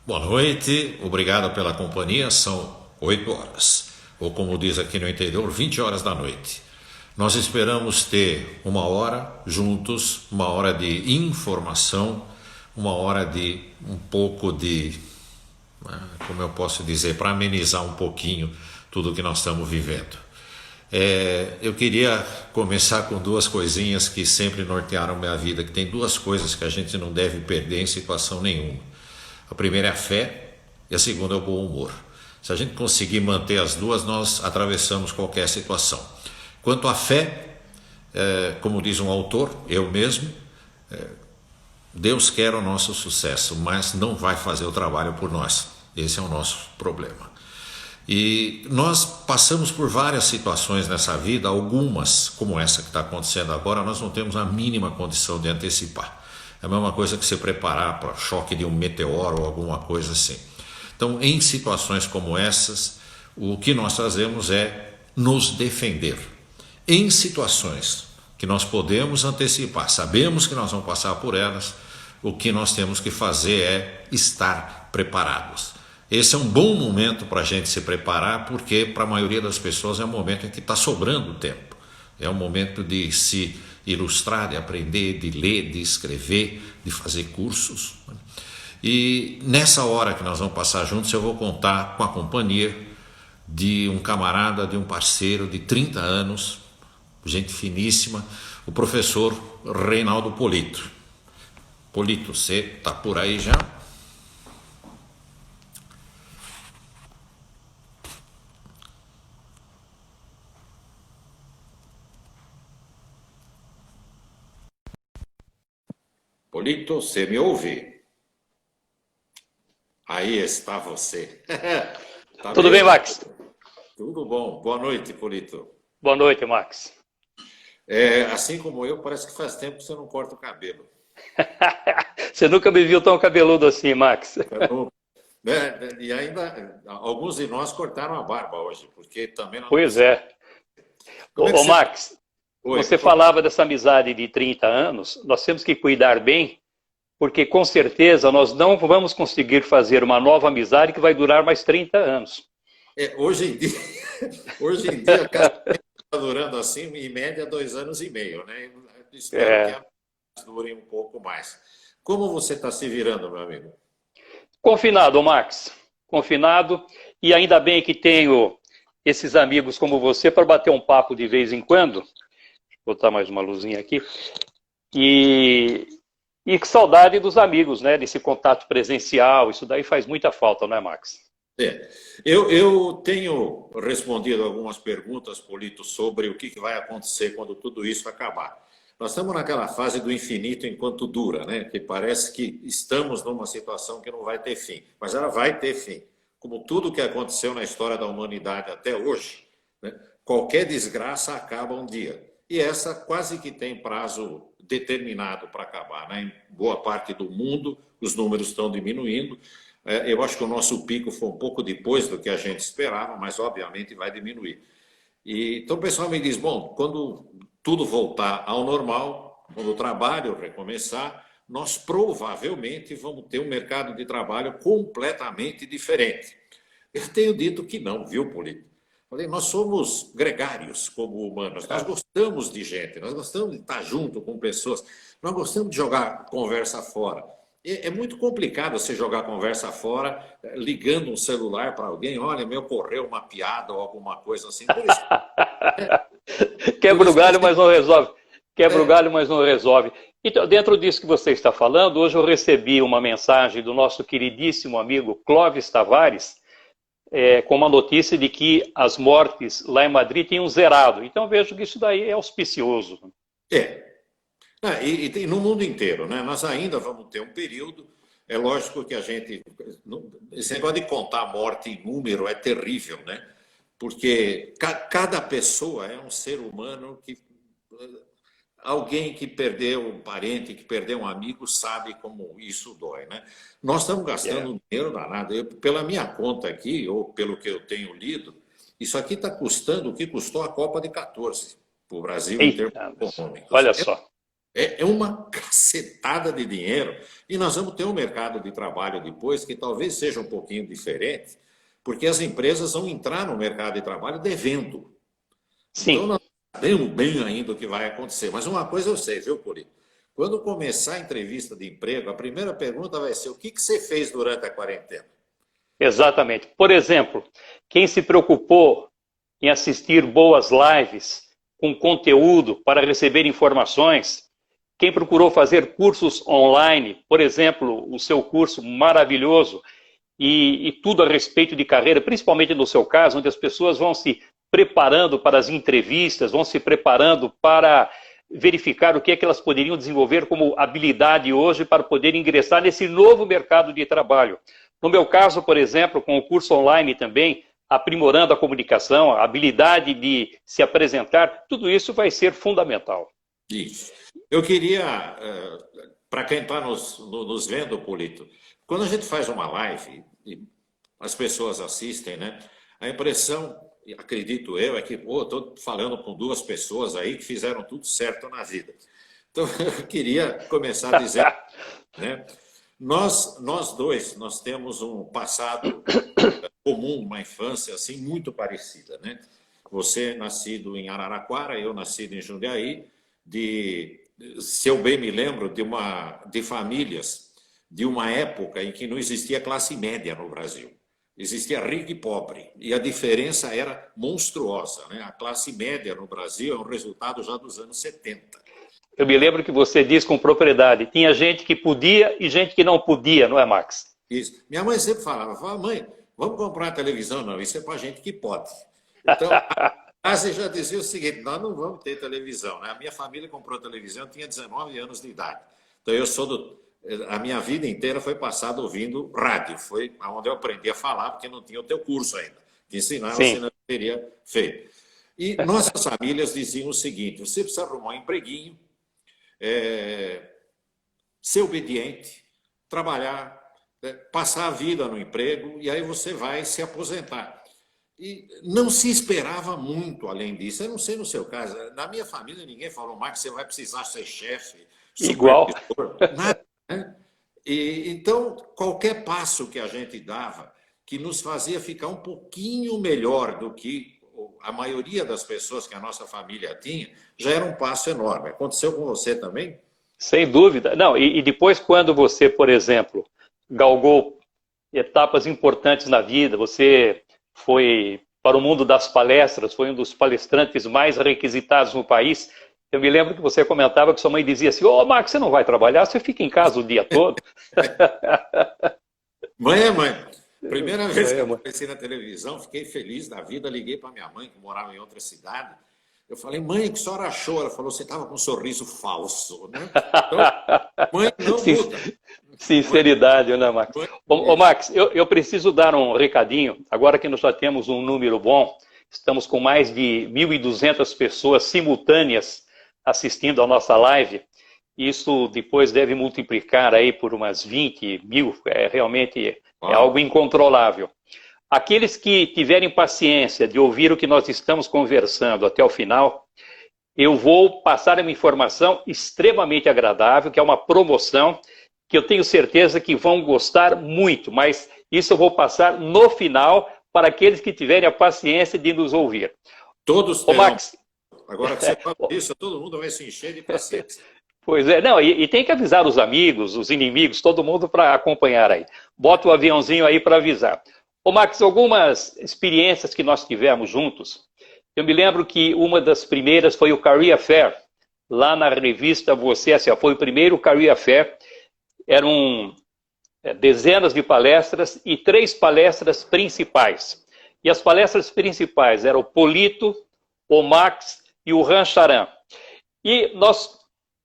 Boa noite, obrigado pela companhia. São 8 horas, ou como diz aqui no interior, 20 horas da noite. Nós esperamos ter uma hora juntos, uma hora de informação, uma hora de um pouco de, como eu posso dizer, para amenizar um pouquinho tudo que nós estamos vivendo. Eu queria começar com duas coisinhas que sempre nortearam minha vida, que tem duas coisas que a gente não deve perder em situação nenhuma. A primeira é a fé e a segunda é o bom humor. Se a gente conseguir manter as duas, nós atravessamos qualquer situação. Quanto à fé, como diz um autor, eu mesmo, Deus quer o nosso sucesso, mas não vai fazer o trabalho por nós. Esse é o nosso problema. E nós passamos por várias situações nessa vida, algumas, como essa que está acontecendo agora, nós não temos a mínima condição de antecipar. É a mesma coisa que se preparar para o choque de um meteoro ou alguma coisa assim. Então, em situações como essas, o que nós fazemos é nos defender. Em situações que nós podemos antecipar, sabemos que nós vamos passar por elas, o que nós temos que fazer é estar preparados. Esse é um bom momento para a gente se preparar, porque para a maioria das pessoas é um momento em que está sobrando tempo. É um momento de se ilustrar, de aprender, de ler, de escrever, de fazer cursos. E nessa hora que nós vamos passar juntos, eu vou contar com a companhia de um camarada, de um parceiro de 30 anos, gente finíssima, o professor Reinaldo Polito. Polito, você está por aí já? Polito, você me ouve? Aí está você. Tá Tudo bem, bem? Max? Tudo bom. Boa noite, Polito. Boa noite, Max. Assim como eu, parece que faz tempo que você não corta o cabelo. Você nunca me viu tão cabeludo assim, Max. E ainda, alguns de nós cortaram a barba hoje, porque também não... Pois é. Como é que Ô, você... Max, Oi. você falava dessa amizade de 30 anos, nós temos que cuidar bem, porque com certeza nós não vamos conseguir fazer uma nova amizade que vai durar mais 30 anos. Hoje em dia, hoje em dia, cada está durando assim, em média, 2 anos e meio, né? Eu espero que É, a dure um pouco mais. Como você está se virando, meu amigo? confinado, Max, confinado, e ainda bem que tenho esses amigos como você para bater um papo de vez em quando. Vou botar mais uma luzinha aqui. E, e que saudade dos amigos, né? Desse contato presencial, isso daí faz muita falta, não é, Max? Eu tenho respondido algumas perguntas, Polito, sobre o que vai acontecer quando tudo isso acabar. Nós estamos naquela fase do infinito enquanto dura, né? Que parece que estamos numa situação que não vai ter fim, mas ela vai ter fim. Como tudo que aconteceu na história da humanidade até hoje, né? Qualquer desgraça acaba um dia. E essa quase que tem prazo determinado para acabar, né? Em boa parte do mundo, os números estão diminuindo. Eu acho que o nosso pico foi um pouco depois do que a gente esperava, mas obviamente vai diminuir. Então o pessoal me diz, bom, quando tudo voltar ao normal, quando o trabalho recomeçar, nós provavelmente vamos ter um mercado de trabalho completamente diferente. Eu tenho dito que não, viu, Polito? Falei, nós somos gregários como humanos, nós gostamos de gente, nós gostamos de estar junto com pessoas, nós gostamos de jogar conversa fora. É muito complicado você jogar conversa fora, ligando um celular para alguém, olha, me ocorreu uma piada ou alguma coisa assim. Por isso, por Quebra o isso que a galho, mas gente... não resolve. Quebra o É, galho, mas não resolve. Então, dentro disso que você está falando, hoje eu recebi uma mensagem do nosso queridíssimo amigo Clóvis Tavares, com uma notícia de que as mortes lá em Madrid tinham zerado. Então, vejo que isso daí é auspicioso. é. E tem no mundo inteiro, né? Nós ainda vamos ter um período. É lógico que a gente. Esse negócio de contar a morte em número é terrível, né? Porque cada pessoa é um ser humano que. Alguém que perdeu um parente, que perdeu um amigo, sabe como isso dói, né? Nós estamos É. gastando um dinheiro danado. Pela minha conta aqui, ou pelo que eu tenho lido, isso aqui está custando o que custou a Copa de 14 para o Brasil em termos Eita, econômicos. olha só. É uma cacetada de dinheiro. E nós vamos ter um mercado de trabalho depois que talvez seja um pouquinho diferente, porque as empresas vão entrar no mercado de trabalho devendo. Então, Sim, nós não sabemos bem ainda o que vai acontecer. Mas uma coisa eu sei, viu, Puri? Quando começar a entrevista de emprego, a primeira pergunta vai ser: o que você fez durante a quarentena? exatamente. Por exemplo, quem se preocupou em assistir boas lives com conteúdo para receber informações, quem procurou fazer cursos online, por exemplo, o seu curso maravilhoso e tudo a respeito de carreira, principalmente no seu caso, onde as pessoas vão se preparando para as entrevistas, vão se preparando para verificar o que é que elas poderiam desenvolver como habilidade hoje para poder ingressar nesse novo mercado de trabalho. No meu caso, por exemplo, com o curso online também, aprimorando a comunicação, a habilidade de se apresentar, tudo isso vai ser fundamental. Isso. Eu queria, para quem está nos vendo, Polito, quando a gente faz uma live e as pessoas assistem, né? A impressão, acredito eu, é que estou falando com duas pessoas aí que fizeram tudo certo na vida. Então, eu queria começar dizendo, né? Nós dois, nós temos um passado comum, uma infância assim muito parecida, né? Você nascido em Araraquara, eu nascido em Jundiaí, se eu bem me lembro, de famílias de uma época em que não existia classe média no Brasil. Existia rico e pobre, e a diferença era monstruosa, né? A classe média no Brasil é um resultado já dos anos 70. Eu me lembro que você disse com propriedade, tinha gente que podia e gente que não podia, não é, Max? Isso. Minha mãe sempre falava, mãe, vamos comprar uma televisão? Não, isso é para gente que pode. Então, você já dizia o seguinte, nós não vamos ter televisão, né? A minha família comprou televisão, eu tinha 19 anos de idade. Então, a minha vida inteira foi passada ouvindo rádio. Foi onde eu aprendi a falar, porque não tinha o teu curso ainda. Que ensinar, você não teria feito. E nossas famílias diziam o seguinte, você precisa arrumar um empreguinho, ser obediente, trabalhar, passar a vida no emprego, e aí você vai se aposentar. E não se esperava muito além disso. Eu não sei no seu caso. Na minha família, ninguém falou, Marcos, você vai precisar ser chefe, igual. nada, né? Então, qualquer passo que a gente dava, que nos fazia ficar um pouquinho melhor do que a maioria das pessoas que a nossa família tinha, já era um passo enorme. Aconteceu com você também? Sem dúvida. Não, e depois quando você, por exemplo, galgou etapas importantes na vida, você foi para o mundo das palestras, foi um dos palestrantes mais requisitados no país. Eu me lembro que você comentava que sua mãe dizia assim, ô, Marcos, você não vai trabalhar, você fica em casa o dia todo. Mãe é mãe. Primeira vez que eu apareci na televisão, fiquei feliz da vida, liguei para minha mãe, que morava em outra cidade. Eu falei, mãe, o que a senhora achou? Ela falou, você estava com um sorriso falso, né? Então, mãe não muda. Sinceridade, né, Max? Ô, Max, eu preciso dar um recadinho. Agora que nós já temos um número bom, estamos com mais de 1.200 pessoas simultâneas assistindo a nossa live. Isso depois deve multiplicar aí por umas 20 mil. Realmente é algo incontrolável. Aqueles que tiverem paciência de ouvir o que nós estamos conversando até o final, eu vou passar uma informação extremamente agradável, que é uma promoção, que eu tenho certeza que vão gostar muito, mas isso eu vou passar no final para aqueles que tiverem a paciência de nos ouvir. Todos terão. Max, agora que você fala isso, todo mundo vai se encher de paciência. Pois é, não, e tem que avisar os amigos, os inimigos, todo mundo para acompanhar aí. Bota o aviãozinho aí para avisar. Ô Max, algumas experiências que nós tivemos juntos, eu me lembro que uma das primeiras foi o Career Fair, lá na revista Você S.A. Foi o primeiro Career Fair, eram dezenas de palestras e 3 palestras principais. E as palestras principais eram o Polito, o Max e o Rancharan. E nós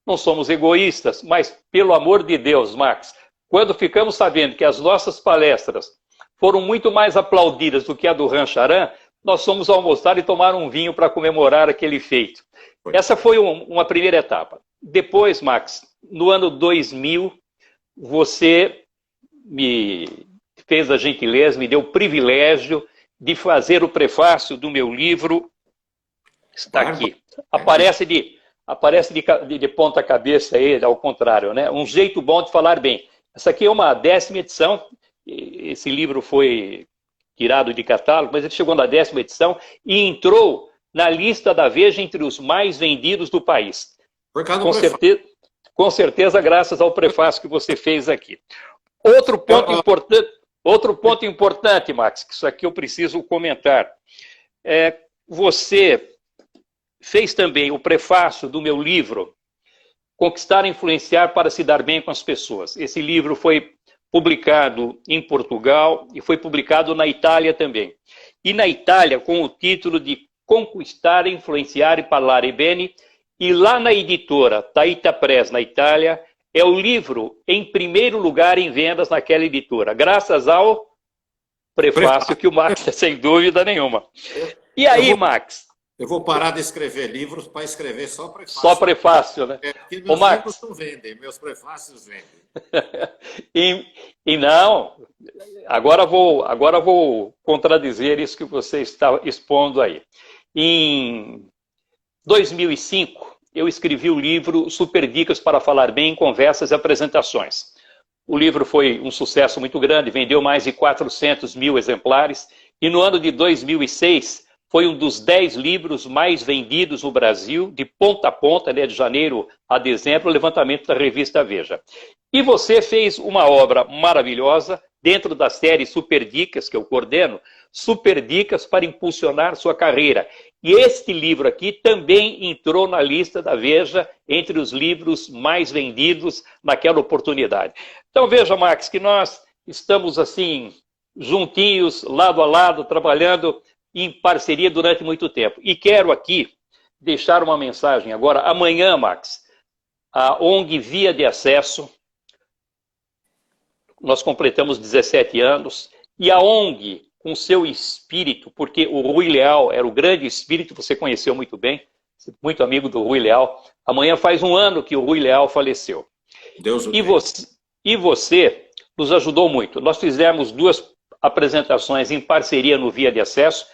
não somos egoístas, mas pelo amor de Deus, Max, quando ficamos sabendo que as nossas palestras foram muito mais aplaudidas do que a do Rancharan, nós fomos almoçar e tomar um vinho para comemorar aquele feito. Essa foi uma primeira etapa. Depois, Max, no ano 2000, você me fez a gentileza, me deu o privilégio de fazer o prefácio do meu livro. Está aqui. Aparece de aparece de ponta cabeça aí, ao contrário, né? Um jeito bom de falar bem. Essa aqui é uma 10ª edição, esse livro foi tirado de catálogo, mas ele chegou na 10ª edição e entrou na lista da Veja entre os mais vendidos do país. Com certeza, graças ao prefácio que você fez aqui. Outro ponto importante, Max, que isso aqui eu preciso comentar. Você fez também o prefácio do meu livro, Conquistar e Influenciar para se dar bem com as pessoas. Esse livro foi publicado em Portugal e foi publicado na Itália também. E na Itália, com o título de Conquistar, Influenciar e Parlare Bene, e lá na editora Taita Press, na Itália, é o livro em primeiro lugar em vendas naquela editora, graças ao prefácio que o Max, sem dúvida nenhuma. E aí, Max? Eu vou parar de escrever livros para escrever só prefácio. Só prefácio, né? Porque meus livros não vendem, meus prefácios vendem. E não, agora vou contradizer isso que você está expondo aí. Em 2005, eu escrevi o livro Super Dicas para Falar Bem em Conversas e Apresentações. O livro foi um sucesso muito grande, vendeu mais de 400 mil exemplares, e no ano de 2006 foi um dos 10 livros mais vendidos no Brasil, de ponta a ponta, né, de janeiro a dezembro, o levantamento da revista Veja. E você fez uma obra maravilhosa, dentro da série Super Dicas, que eu coordeno, Super Dicas para Impulsionar Sua Carreira. E este livro aqui também entrou na lista da Veja entre os livros mais vendidos naquela oportunidade. Então veja, Max, que nós estamos assim, juntinhos, lado a lado, trabalhando em parceria durante muito tempo. E quero aqui deixar uma mensagem agora. Amanhã, Max, a ONG Via de Acesso, nós completamos 17 anos, e a ONG, com seu espírito, porque o Rui Leal era o grande espírito, você conheceu muito bem, muito amigo do Rui Leal. Amanhã faz um ano que o Rui Leal faleceu. Deus o e você nos ajudou muito. Nós fizemos 2 apresentações em parceria no Via de Acesso.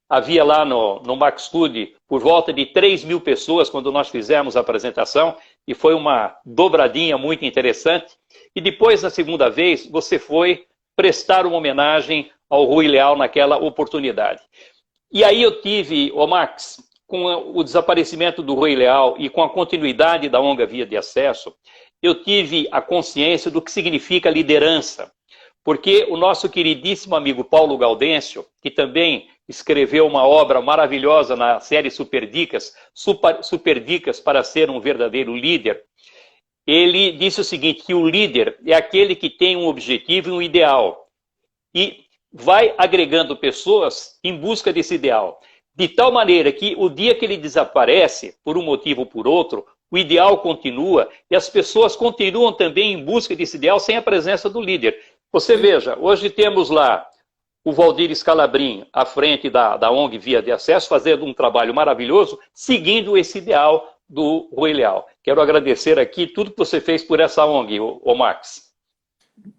Havia lá no Max Studio por volta de 3.000 pessoas quando nós fizemos a apresentação, e foi uma dobradinha muito interessante. E depois, na segunda vez, você foi prestar uma homenagem ao Rui Leal naquela oportunidade. E aí eu tive, Max, com o desaparecimento do Rui Leal e com a continuidade da ONG Via de Acesso, eu tive a consciência do que significa liderança. Porque o nosso queridíssimo amigo Paulo Gaudêncio, que também escreveu uma obra maravilhosa na série Super Dicas, Super Dicas para ser um verdadeiro líder, ele disse o seguinte, que o líder é aquele que tem um objetivo e um ideal, e vai agregando pessoas em busca desse ideal, de tal maneira que o dia que ele desaparece, por um motivo ou por outro, o ideal continua, e as pessoas continuam também em busca desse ideal sem a presença do líder. Você veja, hoje temos lá o Valdir Scalabrin à frente da ONG Via de Acesso, fazendo um trabalho maravilhoso, seguindo esse ideal do Rui Leal. Quero agradecer aqui tudo que você fez por essa ONG, ô Max.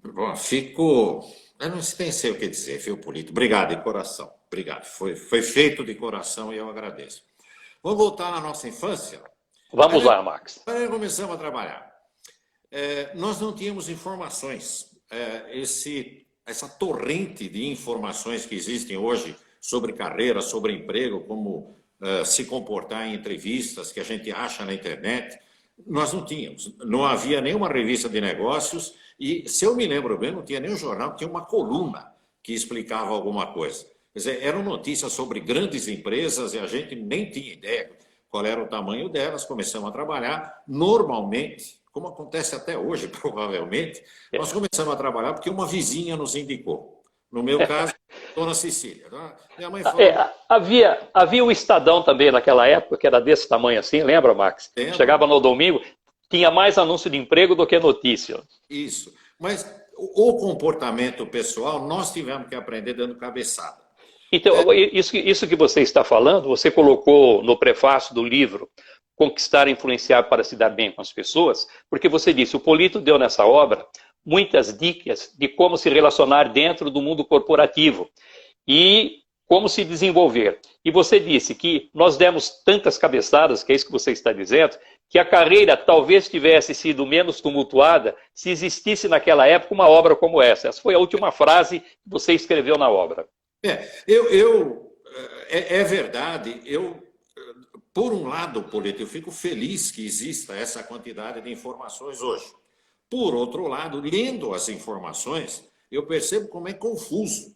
Bom, eu não sei o que dizer, viu, Polito? Obrigado de coração. Obrigado. Foi feito de coração e eu agradeço. Vamos voltar na nossa infância? Vamos lá, Max. Aí começamos a trabalhar. Nós não tínhamos informações. Essa torrente de informações que existem hoje sobre carreira, sobre emprego, como se comportar em entrevistas que a gente acha na internet, nós não tínhamos. Não havia nenhuma revista de negócios e, se eu me lembro bem, não tinha nenhum jornal, tinha uma coluna que explicava alguma coisa. Quer dizer, eram notícias sobre grandes empresas e a gente nem tinha ideia qual era o tamanho delas. Começamos a trabalhar normalmente, como acontece até hoje, provavelmente, nós começamos a trabalhar porque uma vizinha nos indicou. No meu caso, Dona Cecília. Minha mãe falou... Havia o Estadão também naquela época, que era desse tamanho assim, lembra, Max? Lembro. Chegava no domingo, tinha mais anúncio de emprego do que notícia. Isso. Mas o comportamento pessoal, nós tivemos que aprender dando cabeçada. Então, isso que você está falando, você colocou no prefácio do livro Conquistar e Influenciar para se dar bem com as pessoas, porque você disse, o Polito deu nessa obra muitas dicas de como se relacionar dentro do mundo corporativo. E como se desenvolver. E você disse que nós demos tantas cabeçadas, que é isso que você está dizendo, que a carreira talvez tivesse sido menos tumultuada se existisse naquela época uma obra como essa. Essa foi a última frase que você escreveu na obra. É verdade, por um lado, Polito, eu fico feliz que exista essa quantidade de informações hoje. Por outro lado, lendo as informações, eu percebo como é confuso,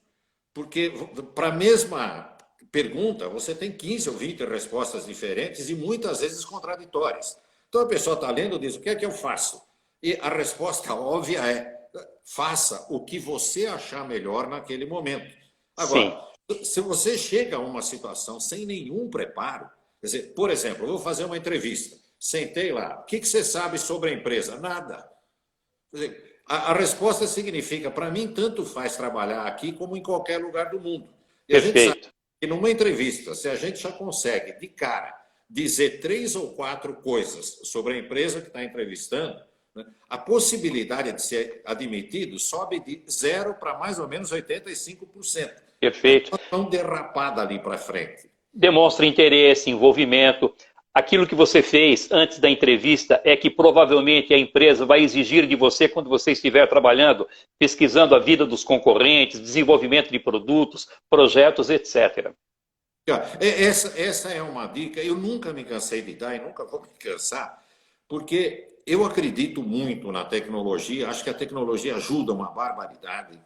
porque para a mesma pergunta, você tem 15 ou 20 respostas diferentes e muitas vezes contraditórias. Então a pessoa está lendo e diz, o que é que eu faço? E a resposta óbvia é, faça o que você achar melhor naquele momento. Agora, se você chega a uma situação sem nenhum preparo, quer dizer, por exemplo, eu vou fazer uma entrevista, sentei lá, o que você sabe sobre a empresa? Nada. Quer dizer, a resposta significa, para mim, tanto faz trabalhar aqui como em qualquer lugar do mundo. E a gente sabe que numa entrevista, se a gente já consegue, de cara, dizer 3 ou 4 coisas sobre a empresa que está entrevistando, né, a possibilidade de ser admitido sobe de 0 para mais ou menos 85%. Perfeito. Então, derrapada ali para frente. Demonstra interesse, envolvimento. Aquilo que você fez antes da entrevista é que provavelmente a empresa vai exigir de você quando você estiver trabalhando, pesquisando a vida dos concorrentes, desenvolvimento de produtos, projetos, etc. Essa é uma dica, eu nunca me cansei de dar e nunca vou me cansar, porque eu acredito muito na tecnologia, acho que a tecnologia ajuda uma barbaridade.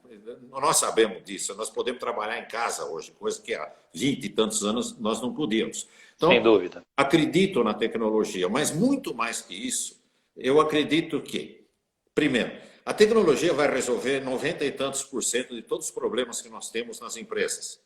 Nós sabemos disso, nós podemos trabalhar em casa hoje, coisa que há 20 e tantos anos nós não podíamos. Então, sem dúvida. Acredito na tecnologia, mas muito mais que isso, eu acredito que, primeiro, a tecnologia vai resolver 90 e tantos por cento de todos os problemas que nós temos nas empresas.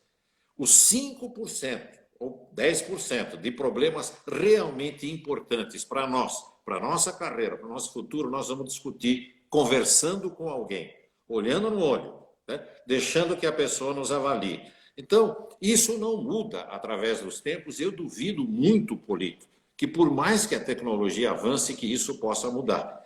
Os 5% ou 10% de problemas realmente importantes para nós, para a nossa carreira, para o nosso futuro, nós vamos discutir conversando com alguém, olhando no olho, né? Deixando que a pessoa nos avalie. Então, isso não muda através dos tempos. Eu duvido muito, Polito, que por mais que a tecnologia avance, que isso possa mudar.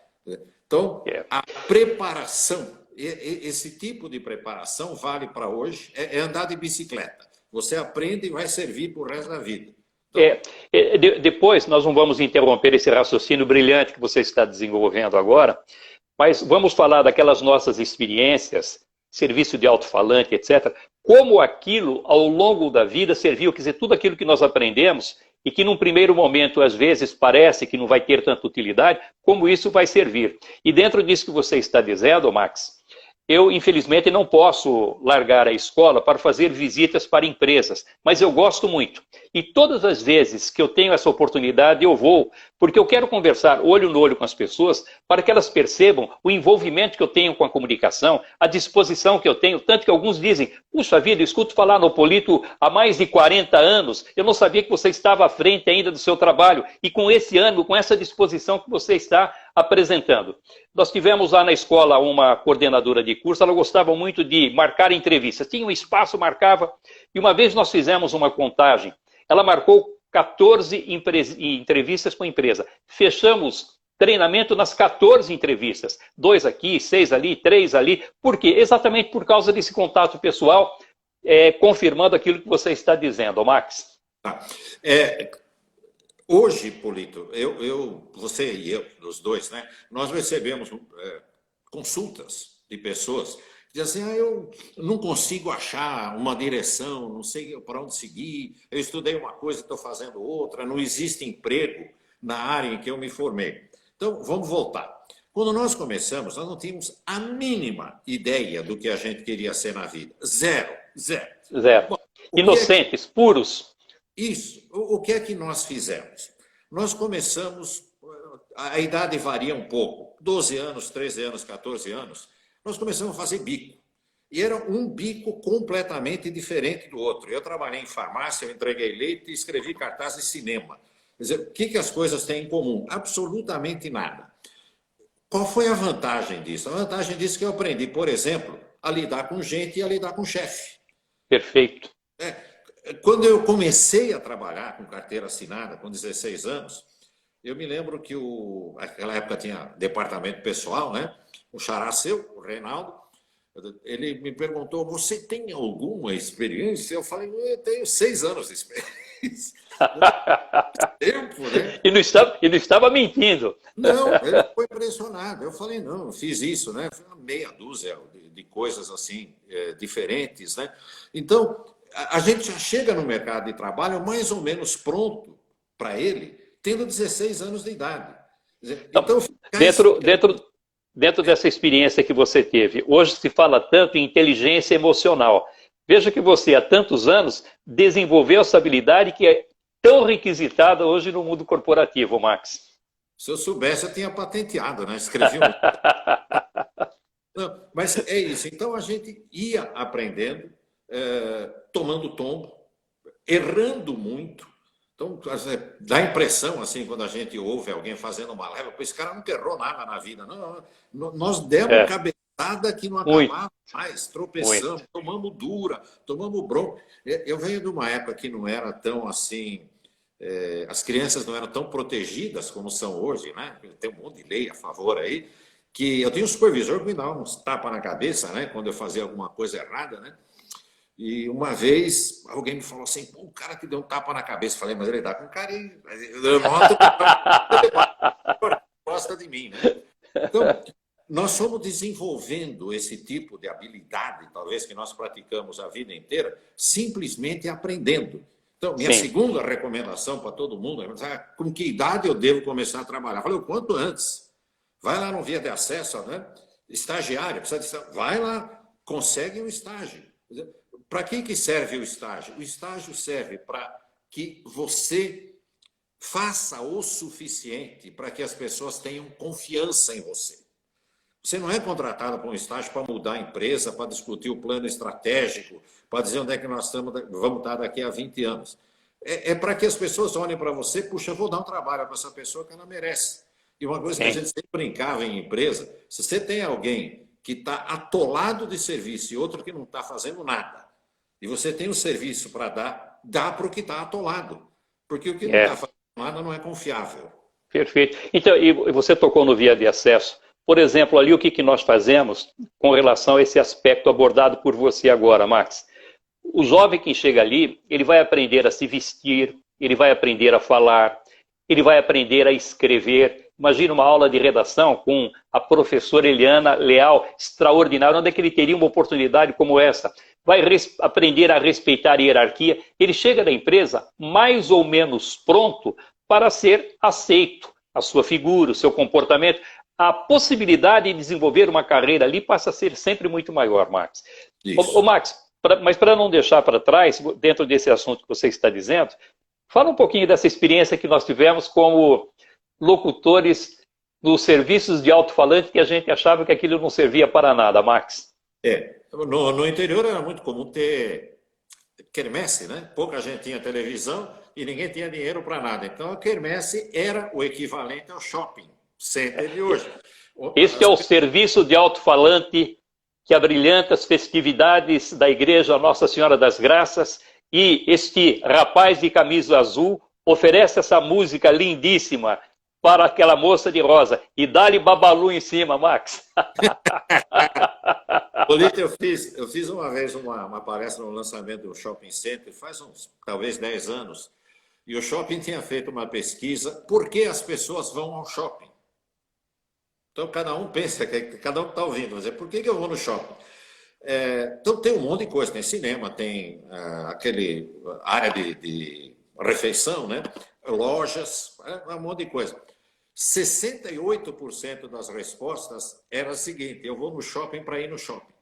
Então, a preparação, esse tipo de preparação vale para hoje, é andar de bicicleta. Você aprende e vai servir para o resto da vida. Então, depois, nós não vamos interromper esse raciocínio brilhante que você está desenvolvendo agora, mas vamos falar daquelas nossas experiências, serviço de alto-falante, etc., como aquilo, ao longo da vida, serviu, quer dizer, tudo aquilo que nós aprendemos e que num primeiro momento, às vezes, parece que não vai ter tanta utilidade, como isso vai servir. E dentro disso que você está dizendo, Max, eu, infelizmente, não posso largar a escola para fazer visitas para empresas, mas eu gosto muito. E todas as vezes que eu tenho essa oportunidade, eu vou, porque eu quero conversar olho no olho com as pessoas para que elas percebam o envolvimento que eu tenho com a comunicação, a disposição que eu tenho, tanto que alguns dizem, puxa vida, eu escuto falar no Polito há mais de 40 anos, eu não sabia que você estava à frente ainda do seu trabalho, e com esse ânimo, com essa disposição que você está apresentando. Nós tivemos lá na escola uma coordenadora de curso, ela gostava muito de marcar entrevistas, tinha um espaço, marcava, e uma vez nós fizemos uma contagem, ela marcou 14 entrevistas com a empresa. Fechamos treinamento nas 14 entrevistas. 2 aqui, 6 ali, 3 ali. Por quê? Exatamente por causa desse contato pessoal, confirmando aquilo que você está dizendo, Max. Hoje, Polito, você e eu, os dois, né, nós recebemos consultas de pessoas dizem assim, eu não consigo achar uma direção, não sei para onde seguir, eu estudei uma coisa e estou fazendo outra, não existe emprego na área em que eu me formei. Então, vamos voltar. Quando nós começamos, nós não tínhamos a mínima ideia do que a gente queria ser na vida. Zero. Bom, inocentes, puros. Isso. O que é que nós fizemos? Nós começamos, a idade varia um pouco, 12 anos, 13 anos, 14 anos, nós começamos a fazer bico. E era um bico completamente diferente do outro. Eu trabalhei em farmácia, eu entreguei leite e escrevi cartaz de cinema. Quer dizer, o que as coisas têm em comum? Absolutamente nada. Qual foi a vantagem disso? A vantagem disso é que eu aprendi, por exemplo, a lidar com gente e a lidar com chefe. Perfeito. Quando eu comecei a trabalhar com carteira assinada, com 16 anos, eu me lembro que naquela época tinha departamento pessoal, né? O xará seu, o Reinaldo, Ele me perguntou, você tem alguma experiência? Eu falei, eu tenho 6 anos de experiência. Tempo, né? E não estava mentindo. Não, ele ficou impressionado. Eu falei, não, eu fiz isso, né? Foi uma meia dúzia de coisas assim, diferentes, né? Então, a gente já chega no mercado de trabalho mais ou menos pronto para ele, tendo 16 anos de idade. Então, dentro dessa experiência que você teve, hoje se fala tanto em inteligência emocional. Veja que você, há tantos anos, desenvolveu essa habilidade que é tão requisitada hoje no mundo corporativo, Max. Se eu soubesse, eu tinha patenteado, né? Escrevi um... Não, mas é isso. Então, a gente ia aprendendo, tomando tombo, errando muito. Então, dá a impressão, assim, quando a gente ouve alguém fazendo uma leva, esse cara nunca errou nada na vida. Não, nós demos cabeçada que não acabava mais, tropeçamos, tomamos dura, tomamos bronca. Eu venho de uma época que não era tão assim... as crianças não eram tão protegidas como são hoje, né? Tem um monte de lei a favor aí, que eu tinha um supervisor que me dava uns tapas na cabeça, né? Quando eu fazia alguma coisa errada, né? E uma vez alguém me falou assim, pô, o cara que deu um tapa na cabeça. Eu falei, mas ele dá com carinho. Eu noto que gosta de mim, né? Então, nós fomos desenvolvendo esse tipo de habilidade, talvez que nós praticamos a vida inteira, simplesmente aprendendo. Então, minha segunda recomendação para todo mundo é com que idade eu devo começar a trabalhar? Eu falei, o quanto antes. Vai lá no Via de Acesso, né? Estagiário, vai lá, consegue um estágio. Para que serve o estágio? O estágio serve para que você faça o suficiente para que as pessoas tenham confiança em você. Você não é contratado para um estágio para mudar a empresa, para discutir o plano estratégico, para dizer onde é que nós vamos estar daqui a 20 anos. É para que as pessoas olhem para você, puxa, eu vou dar um trabalho para essa pessoa que ela merece. E uma coisa que a gente sempre brincava em empresa, se você tem alguém que está atolado de serviço e outro que não está fazendo nada, e você tem um serviço para dar, dá para o que está atolado. Porque o que não está fazendo nada não é confiável. Perfeito. Então, e você tocou no Via de Acesso. Por exemplo, ali o que nós fazemos com relação a esse aspecto abordado por você agora, Max? O jovem que chega ali, ele vai aprender a se vestir, ele vai aprender a falar, ele vai aprender a escrever. Imagina uma aula de redação com a professora Eliana Leal, extraordinária, onde é que ele teria uma oportunidade como essa? Vai aprender a respeitar a hierarquia. Ele chega na empresa mais ou menos pronto para ser aceito. A sua figura, o seu comportamento, a possibilidade de desenvolver uma carreira ali passa a ser sempre muito maior, Max. Ô Max, mas para não deixar para trás, dentro desse assunto que você está dizendo, fala um pouquinho dessa experiência que nós tivemos como locutores dos serviços de alto-falante que a gente achava que aquilo não servia para nada, Max. No interior era muito comum ter quermesse, né? Pouca gente tinha televisão e ninguém tinha dinheiro para nada. Então a quermesse era o equivalente ao shopping center de hoje. Este é o serviço de alto-falante que abrilhanta as festividades da Igreja Nossa Senhora das Graças, e este rapaz de camisa azul oferece essa música lindíssima para aquela moça de rosa. E dá-lhe babalu em cima, Max. Polito, eu fiz uma vez uma palestra no lançamento do Shopping Center, faz uns, talvez 10 anos, e o shopping tinha feito uma pesquisa, por que as pessoas vão ao shopping? Então, cada um pensa, cada um está ouvindo, mas por que eu vou no shopping? Então, tem um monte de coisa, tem cinema, tem aquele área de refeição, né? Lojas, um monte de coisa. 68% das respostas era a seguinte, eu vou no shopping para ir no shopping.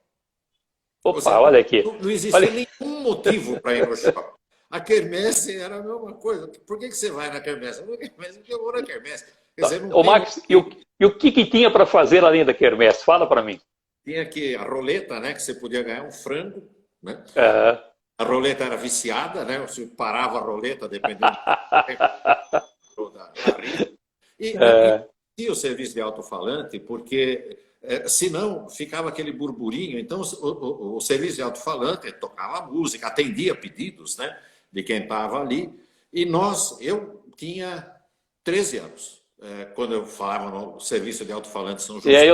Opa, olha aqui. Não existia nenhum motivo para ir no shopping. A quermesse era a mesma coisa. Por que você vai na quermesse? Eu vou na quermesse porque eu vou na quermesse. Quer dizer, não Max, e o que tinha para fazer além da quermesse? Fala para mim. Tinha aqui a roleta, né? Que você podia ganhar um frango, né? Uhum. A roleta era viciada, né? Você parava a roleta, dependendo da risca. E o serviço de alto-falante, porque senão ficava aquele burburinho. Então, o serviço de alto-falante tocava música, atendia pedidos, né? De quem estava ali. E eu tinha 13 anos. Quando eu falava no serviço de alto-falante São José.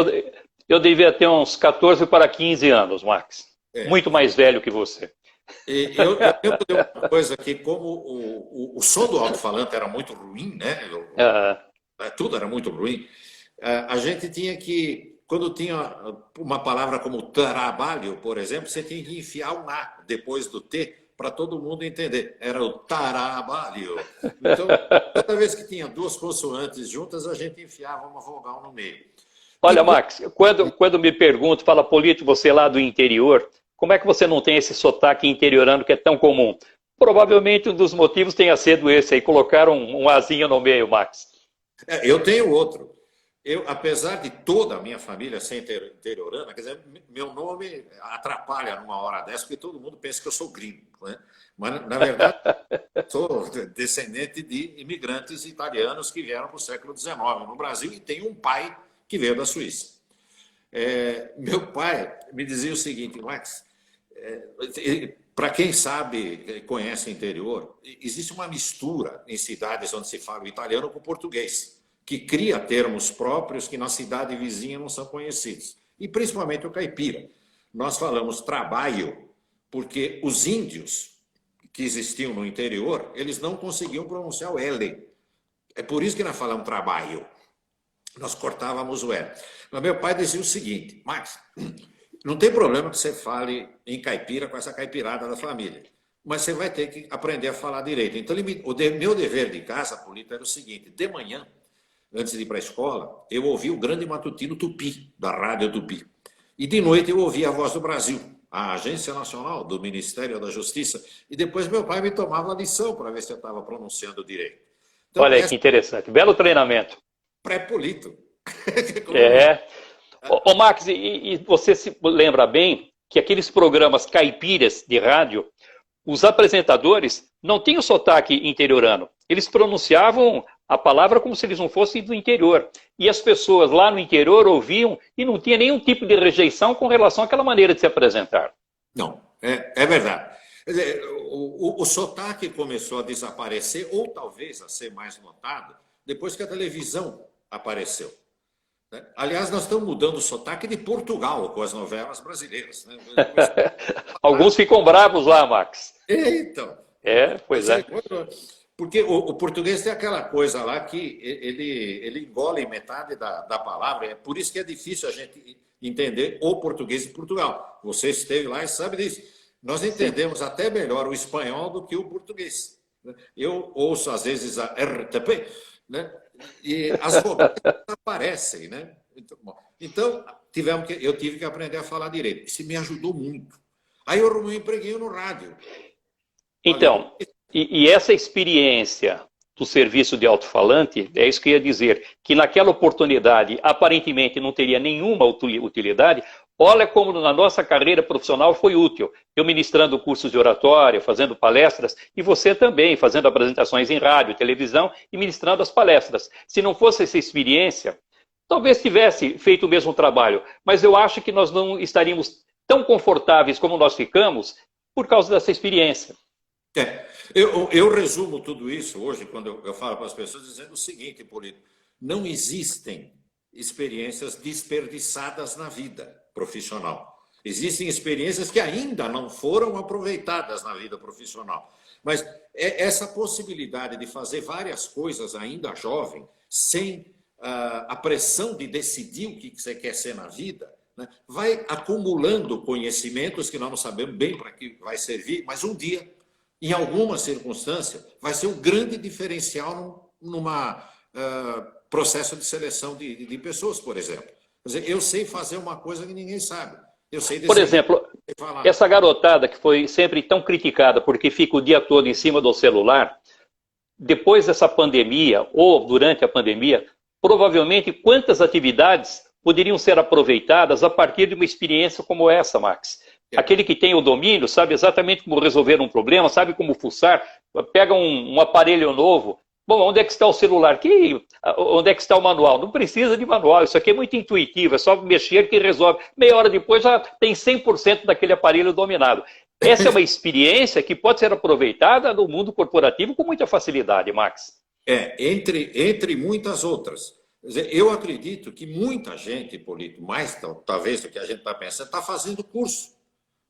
Eu devia ter uns 14 para 15 anos, Max. Muito mais velho que você. Eu lembro de uma coisa que, como o som do alto-falante era muito ruim, né? Tudo era muito ruim. A gente tinha que, quando tinha uma palavra como trabalho, por exemplo, você tinha que enfiar um A depois do T para todo mundo entender. Era o trabalho. Então, toda vez que tinha duas consoantes juntas, a gente enfiava uma vogal no meio. Olha, Max, quando me pergunto, fala, Polito, você é lá do interior, como é que você não tem esse sotaque interiorano que é tão comum? Provavelmente um dos motivos tenha sido esse aí, colocaram um azinho no meio, Max. Eu tenho outro. Apesar de toda a minha família ser interiorana, quer dizer, meu nome atrapalha numa hora dessa, porque todo mundo pensa que eu sou gringo, né? Mas, na verdade, sou descendente de imigrantes italianos que vieram para o século XIX no Brasil e tenho um pai que veio da Suíça. Meu pai me dizia o seguinte, Max, para quem sabe, conhece o interior, existe uma mistura em cidades onde se fala o italiano com o português, que cria termos próprios que na cidade vizinha não são conhecidos. E principalmente o caipira. Nós falamos trabalho porque os índios que existiam no interior, eles não conseguiam pronunciar o L. É por isso que nós falamos trabalho. Nós cortávamos o L. Mas meu pai dizia o seguinte, Max, não tem problema que você fale em caipira com essa caipirada da família, mas você vai ter que aprender a falar direito. Então, meu dever de casa, Polito, era o seguinte, de manhã, antes de ir para a escola, eu ouvia o grande matutino Tupi, da Rádio Tupi. E de noite eu ouvia a Voz do Brasil, a Agência Nacional do Ministério da Justiça. E depois meu pai me tomava a lição para ver se eu estava pronunciando direito. Então, olha aí que interessante. Belo treinamento. Pré-Polito. Ô Max, e você se lembra bem que aqueles programas caipiras de rádio, os apresentadores não tinham sotaque interiorano. Eles pronunciavam a palavra como se eles não fossem do interior. E as pessoas lá no interior ouviam e não tinha nenhum tipo de rejeição com relação àquela maneira de se apresentar. Não, é verdade. Quer dizer, o sotaque começou a desaparecer, ou talvez a ser mais notado, depois que a televisão apareceu. Aliás, nós estamos mudando o sotaque de Portugal com as novelas brasileiras. Né? Alguns ficam bravos lá, Max. Então. Pois é. Porque o português tem aquela coisa lá que ele engole metade da palavra. É por isso que é difícil a gente entender o português de Portugal. Você esteve lá e sabe disso. Nós entendemos até melhor o espanhol do que o português. Eu ouço, às vezes, a RTP, né? E as vogais aparecem, né? Então, eu tive que aprender a falar direito. Isso me ajudou muito. Aí eu arrumei um empreguinho no rádio. Então, e essa experiência do serviço de alto-falante, é isso que eu ia dizer, que naquela oportunidade aparentemente não teria nenhuma utilidade, olha como na nossa carreira profissional foi útil. Eu ministrando cursos de oratória, fazendo palestras, e você também fazendo apresentações em rádio, televisão e ministrando as palestras. Se não fosse essa experiência, talvez tivesse feito o mesmo trabalho, mas eu acho que nós não estaríamos tão confortáveis como nós ficamos por causa dessa experiência. Eu resumo tudo isso hoje, quando eu falo para as pessoas, dizendo o seguinte, Polito, não existem experiências desperdiçadas na vida profissional. Existem experiências que ainda não foram aproveitadas na vida profissional. Mas essa possibilidade de fazer várias coisas ainda jovem, sem a pressão de decidir o que você quer ser na vida, né, vai acumulando conhecimentos que nós não sabemos bem para que vai servir, mas um dia, em alguma circunstância, vai ser um grande diferencial numa processo de seleção de pessoas, por exemplo. Quer dizer, eu sei fazer uma coisa que ninguém sabe. Eu sei desenhar, por exemplo, essa garotada que foi sempre tão criticada porque fica o dia todo em cima do celular, depois dessa pandemia, ou durante a pandemia, provavelmente quantas atividades poderiam ser aproveitadas a partir de uma experiência como essa, Max? Aquele que tem o domínio sabe exatamente como resolver um problema, sabe como fuçar, pega um aparelho novo. Bom, onde é que está o celular? Onde é que está o manual? Não precisa de manual, isso aqui é muito intuitivo, é só mexer que resolve. Meia hora depois já tem 100% daquele aparelho dominado. Essa é uma experiência que pode ser aproveitada no mundo corporativo com muita facilidade, Max. Entre muitas outras. Quer dizer, eu acredito que muita gente, Polito, mais talvez do que a gente está pensando, está fazendo curso.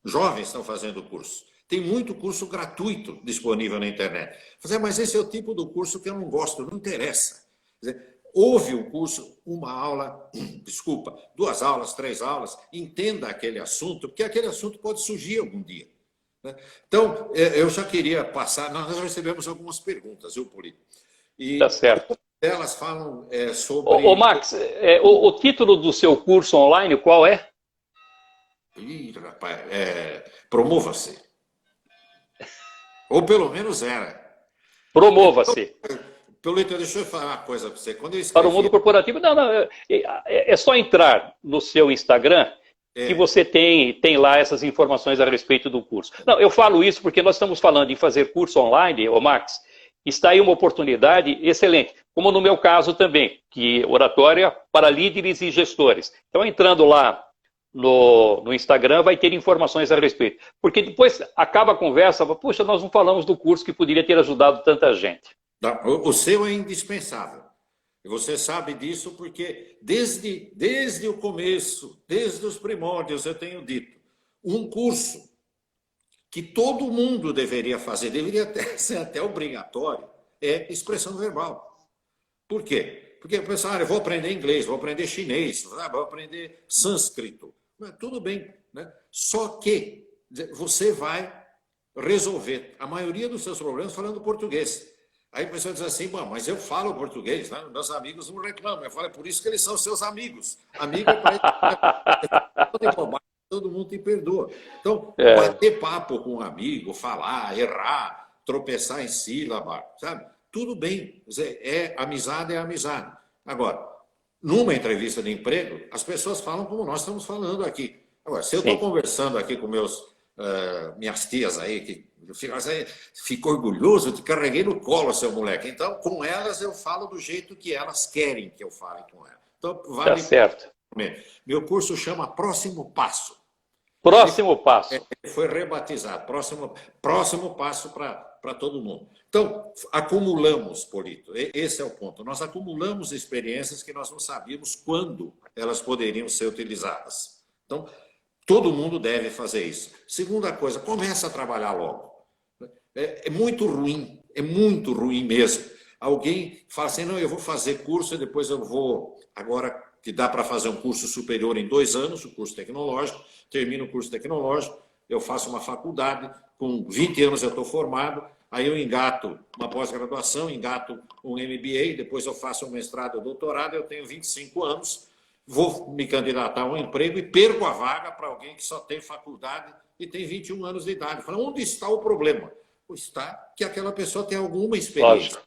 Jovens estão fazendo curso. Tem muito curso gratuito disponível na internet. Mas esse é o tipo do curso que eu não gosto, não interessa. Quer dizer, houve um curso, uma aula, desculpa, 2 aulas, 3 aulas, entenda aquele assunto, porque aquele assunto pode surgir algum dia. Então, eu já queria passar, nós recebemos algumas perguntas, viu, Polito? E tá certo. Elas falam sobre... Ô, Max, o título do seu curso online qual é? Ih, rapaz, promova-se. Ou pelo menos era. Promova-se. Polito, deixa eu falar uma coisa para você. Quando eu escrevi... Para o mundo corporativo, não, é só entrar no seu Instagram que você tem lá essas informações a respeito do curso. Não, eu falo isso porque nós estamos falando em fazer curso online, ô Max, está aí uma oportunidade excelente, como no meu caso também, que oratória para líderes e gestores. Então, entrando lá no Instagram, vai ter informações a respeito. Porque depois acaba a conversa, puxa, nós não falamos do curso que poderia ter ajudado tanta gente. O seu é indispensável. E você sabe disso porque desde o começo, desde os primórdios, eu tenho dito, um curso que todo mundo deveria fazer, deveria ser até obrigatório, é expressão verbal. Por quê? Porque o pessoal, eu vou aprender inglês, vou aprender chinês, vou aprender sânscrito. Tudo bem, né? Só que você vai resolver a maioria dos seus problemas falando português. Aí a pessoa diz assim, bom, mas eu falo português, né? Meus amigos não reclamam. Eu falo, é por isso que eles são seus amigos. Amigo é para todo mundo te perdoa. Então, bater papo com um amigo, falar, errar, tropeçar em sílaba, sabe? Tudo bem. Amizade é amizade. Agora, numa entrevista de emprego, as pessoas falam como nós estamos falando aqui. Agora, se eu estou conversando aqui com minhas tias aí, que fico orgulhoso, eu te carreguei no colo, seu moleque. Então, com elas eu falo do jeito que elas querem que eu fale com elas. Então, vale. Tá certo. Meu curso chama Próximo Passo. Próximo Passo. Foi rebatizado. Próximo Passo para todo mundo. Então, acumulamos, Polito. Esse é o ponto. Nós acumulamos experiências que nós não sabíamos quando elas poderiam ser utilizadas. Então, todo mundo deve fazer isso. Segunda coisa, começa a trabalhar logo. É muito ruim mesmo. Alguém fala assim, não, eu vou fazer curso e depois eu vou... Agora que dá para fazer um curso superior em 2 anos, o curso tecnológico, termino o curso tecnológico, eu faço uma faculdade, com 20 anos eu estou formado, aí eu engato uma pós-graduação, engato um MBA, depois eu faço um mestrado ou doutorado, eu tenho 25 anos, vou me candidatar a um emprego e perco a vaga para alguém que só tem faculdade e tem 21 anos de idade. Fala, onde está o problema? Está que aquela pessoa tem alguma experiência. Lógico.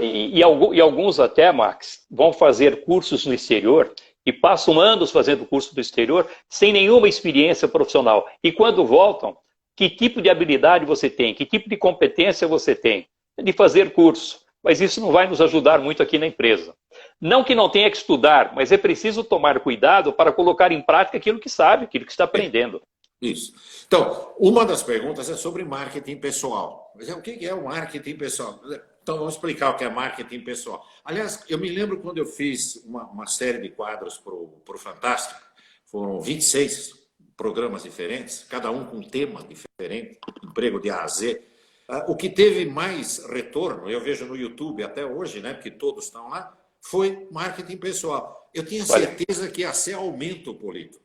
E alguns até, Max, vão fazer cursos no exterior e passam anos fazendo curso no exterior sem nenhuma experiência profissional. E quando voltam, que tipo de habilidade você tem? Que tipo de competência você tem de fazer curso? Mas isso não vai nos ajudar muito aqui na empresa. Não que não tenha que estudar, mas é preciso tomar cuidado para colocar em prática aquilo que sabe, aquilo que está aprendendo. Isso. Então, uma das perguntas é sobre marketing pessoal. Mas o que é o marketing pessoal? Então, vamos explicar o que é marketing pessoal. Aliás, eu me lembro quando eu fiz uma série de quadros para o Fantástico, foram 26 programas diferentes, cada um com um tema diferente, emprego de A a Z. O que teve mais retorno, eu vejo no YouTube até hoje, né, porque todos estão lá, foi marketing pessoal. Eu tinha certeza que ia ser aumento, Polito.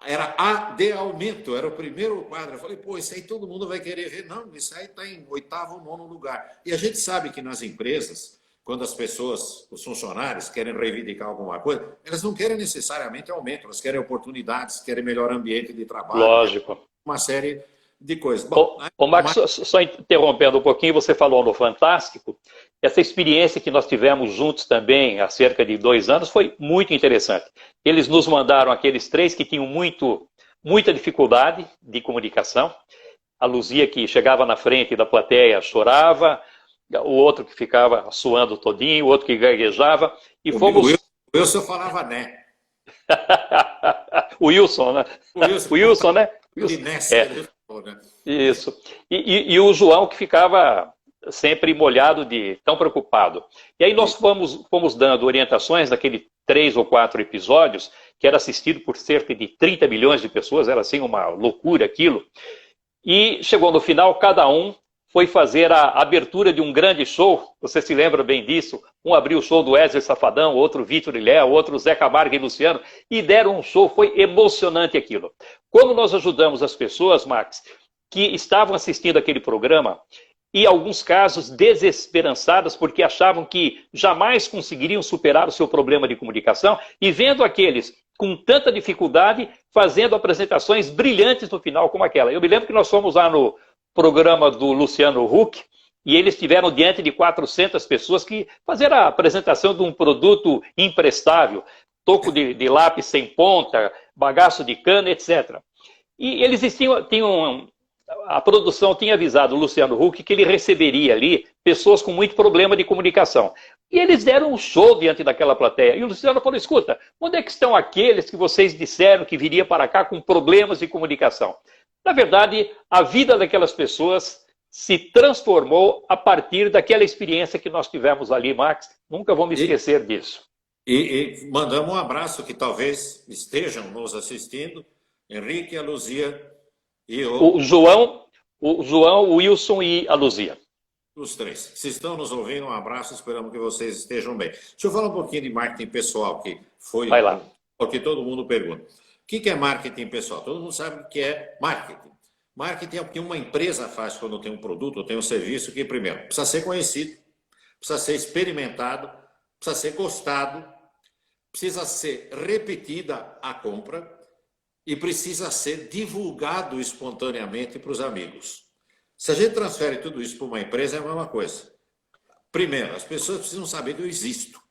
Era A de aumento, era o primeiro quadro. Eu falei, pô, isso aí todo mundo vai querer ver. Não, isso aí está em 8º, 9º lugar. E a gente sabe que nas empresas, quando as pessoas, os funcionários, querem reivindicar alguma coisa, elas não querem necessariamente aumento, elas querem oportunidades, querem melhor ambiente de trabalho. Lógico. Uma série de coisas. Bom, Max, só interrompendo um pouquinho, você falou no Fantástico, essa experiência que nós tivemos juntos também há cerca de 2 anos foi muito interessante. Eles nos mandaram aqueles 3 que tinham muita dificuldade de comunicação. A Luzia, que chegava na frente da plateia, chorava, o outro que ficava suando todinho, o outro que gaguejava. E fomos... O Wilson falava né. O Wilson, né? O Wilson, né? Wilson. Isso. E o João que ficava sempre molhado de tão preocupado. E aí nós fomos dando orientações naquele 3 ou 4 episódios, que era assistido por cerca de 30 milhões de pessoas, era assim uma loucura aquilo. E chegou no final, cada um foi fazer a abertura de um grande show, você se lembra bem disso, um abriu o show do Wesley Safadão, outro Vitor e Léo, outro Zé Camargo e Luciano, e deram um show, foi emocionante aquilo. Como nós ajudamos as pessoas, Max, que estavam assistindo aquele programa, e em alguns casos desesperançadas, porque achavam que jamais conseguiriam superar o seu problema de comunicação, e vendo aqueles com tanta dificuldade, fazendo apresentações brilhantes no final, como aquela. Eu me lembro que nós fomos lá no programa do Luciano Huck, e eles estiveram diante de 400 pessoas que faziam a apresentação de um produto imprestável, toco de lápis sem ponta, bagaço de cana, etc. E eles tinham a produção tinha avisado o Luciano Huck que ele receberia ali pessoas com muito problema de comunicação. E eles deram um show diante daquela plateia. E o Luciano falou, escuta, onde é que estão aqueles que vocês disseram que viria para cá com problemas de comunicação? Na verdade, a vida daquelas pessoas se transformou a partir daquela experiência que nós tivemos ali, Max. Nunca vou me esquecer disso. E mandamos um abraço que talvez estejam nos assistindo, Henrique, a Luzia e o João, o Wilson e a Luzia. Os três. Se estão nos ouvindo, um abraço, esperamos que vocês estejam bem. Deixa eu falar um pouquinho de marketing pessoal, que foi o que todo mundo pergunta. O que é marketing pessoal? Todo mundo sabe o que é marketing. Marketing é o que uma empresa faz quando tem um produto ou tem um serviço que, primeiro, precisa ser conhecido, precisa ser experimentado, precisa ser gostado, precisa ser repetida a compra e precisa ser divulgado espontaneamente para os amigos. Se a gente transfere tudo isso para uma empresa, é a mesma coisa. Primeiro, as pessoas precisam saber que eu existo.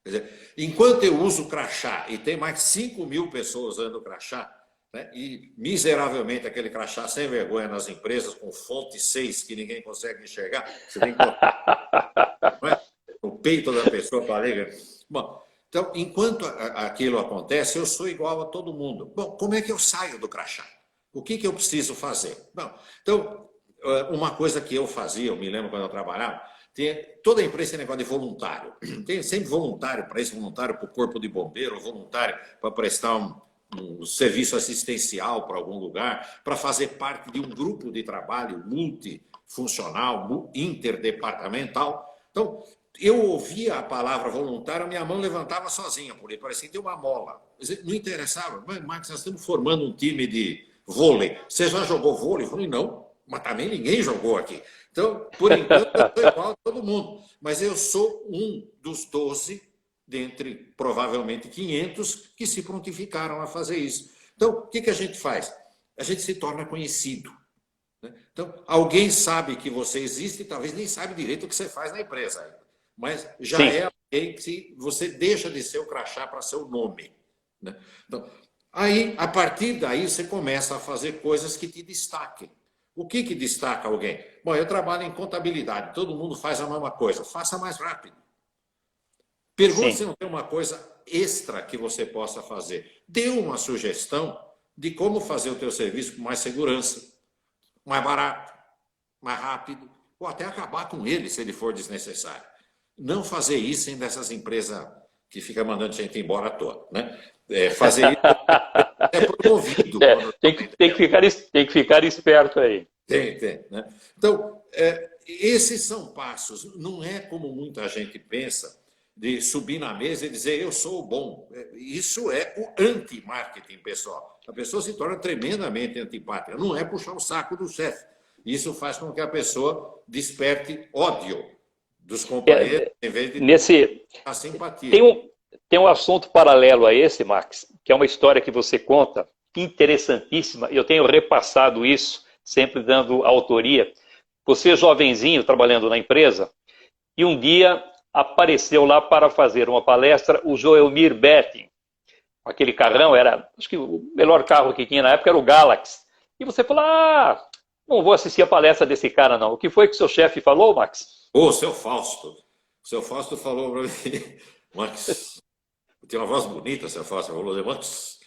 Quer dizer, enquanto eu uso crachá e tem mais 5 mil pessoas usando crachá, né, e miseravelmente aquele crachá sem vergonha nas empresas, com fonte 6 que ninguém consegue enxergar, você tem que botar, não é? O peito da pessoa para ler. Bom, então, enquanto aquilo acontece, eu sou igual a todo mundo. Bom, como é que eu saio do crachá? O que eu preciso fazer? Bom, então, uma coisa que eu fazia, eu me lembro quando eu trabalhava, toda empresa tem negócio de voluntário. Tem sempre voluntário para isso, voluntário para o corpo de bombeiro, voluntário para prestar um serviço assistencial para algum lugar, para fazer parte de um grupo de trabalho multifuncional, interdepartamental. Então, eu ouvia a palavra voluntário, minha mão levantava sozinha, porque parecia que deu uma mola. Não interessava. Mas, Marcos, nós estamos formando um time de vôlei. Você já jogou vôlei? Eu falei, não, mas também ninguém jogou aqui. Então, por enquanto, eu sou igual a todo mundo. Mas eu sou um dos 12, dentre provavelmente 500, que se prontificaram a fazer isso. Então, o que a gente faz? A gente se torna conhecido. Então, alguém sabe que você existe e talvez nem sabe direito o que você faz na empresa. Mas já Sim. é alguém que você deixa de ser o crachá para ser o nome. Então, aí, a partir daí, você começa a fazer coisas que te destaquem. O que destaca alguém? Bom, eu trabalho em contabilidade, todo mundo faz a mesma coisa. Faça mais rápido. Pergunte se não tem uma coisa extra que você possa fazer. Dê uma sugestão de como fazer o teu serviço com mais segurança, mais barato, mais rápido, ou até acabar com ele, se ele for desnecessário. Não fazer isso em dessas empresas que ficam mandando gente embora à toa. Né? Fazer isso é promovido. Tem que ficar esperto aí. Tem. Né? Então, esses são passos. Não é como muita gente pensa, de subir na mesa e dizer eu sou o bom. Isso é o anti-marketing pessoal. A pessoa se torna tremendamente antipática. Não é puxar o saco do chefe. Isso faz com que a pessoa desperte ódio dos companheiros, em vez de a simpatia. Tem um assunto paralelo a esse, Max, que é uma história que você conta, interessantíssima. Eu tenho repassado isso, sempre dando autoria. Você, jovenzinho, trabalhando na empresa, e um dia apareceu lá para fazer uma palestra o Joelmir Betting. Aquele carrão era, acho que o melhor carro que tinha na época era o Galaxy. E você falou, não vou assistir a palestra desse cara não. O que foi que o seu chefe falou, Max? O seu Fausto. O seu Fausto falou para mim, Max, tem uma voz bonita, seu Fausto, falou, Max,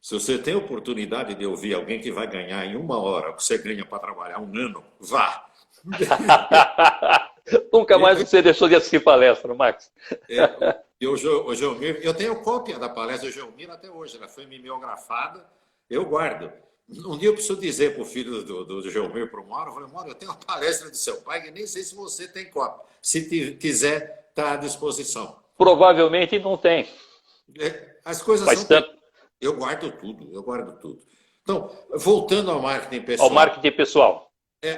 Se você tem a oportunidade de ouvir alguém que vai ganhar em 1 hora o que você ganha para trabalhar 1 ano, vá. Nunca mais você deixou de assistir palestra, Max. E o Geomir, eu tenho cópia da palestra do Geomir até hoje, ela foi mimeografada, eu guardo. Um dia eu preciso dizer para o filho do Geomir, para o Mauro, eu falei, Mauro, eu tenho uma palestra do seu pai que nem sei se você tem cópia. Se quiser, está à disposição. Provavelmente não tem. As coisas Faz são... tanto. Eu guardo tudo, eu guardo tudo. Então, voltando ao marketing pessoal. Ao marketing pessoal.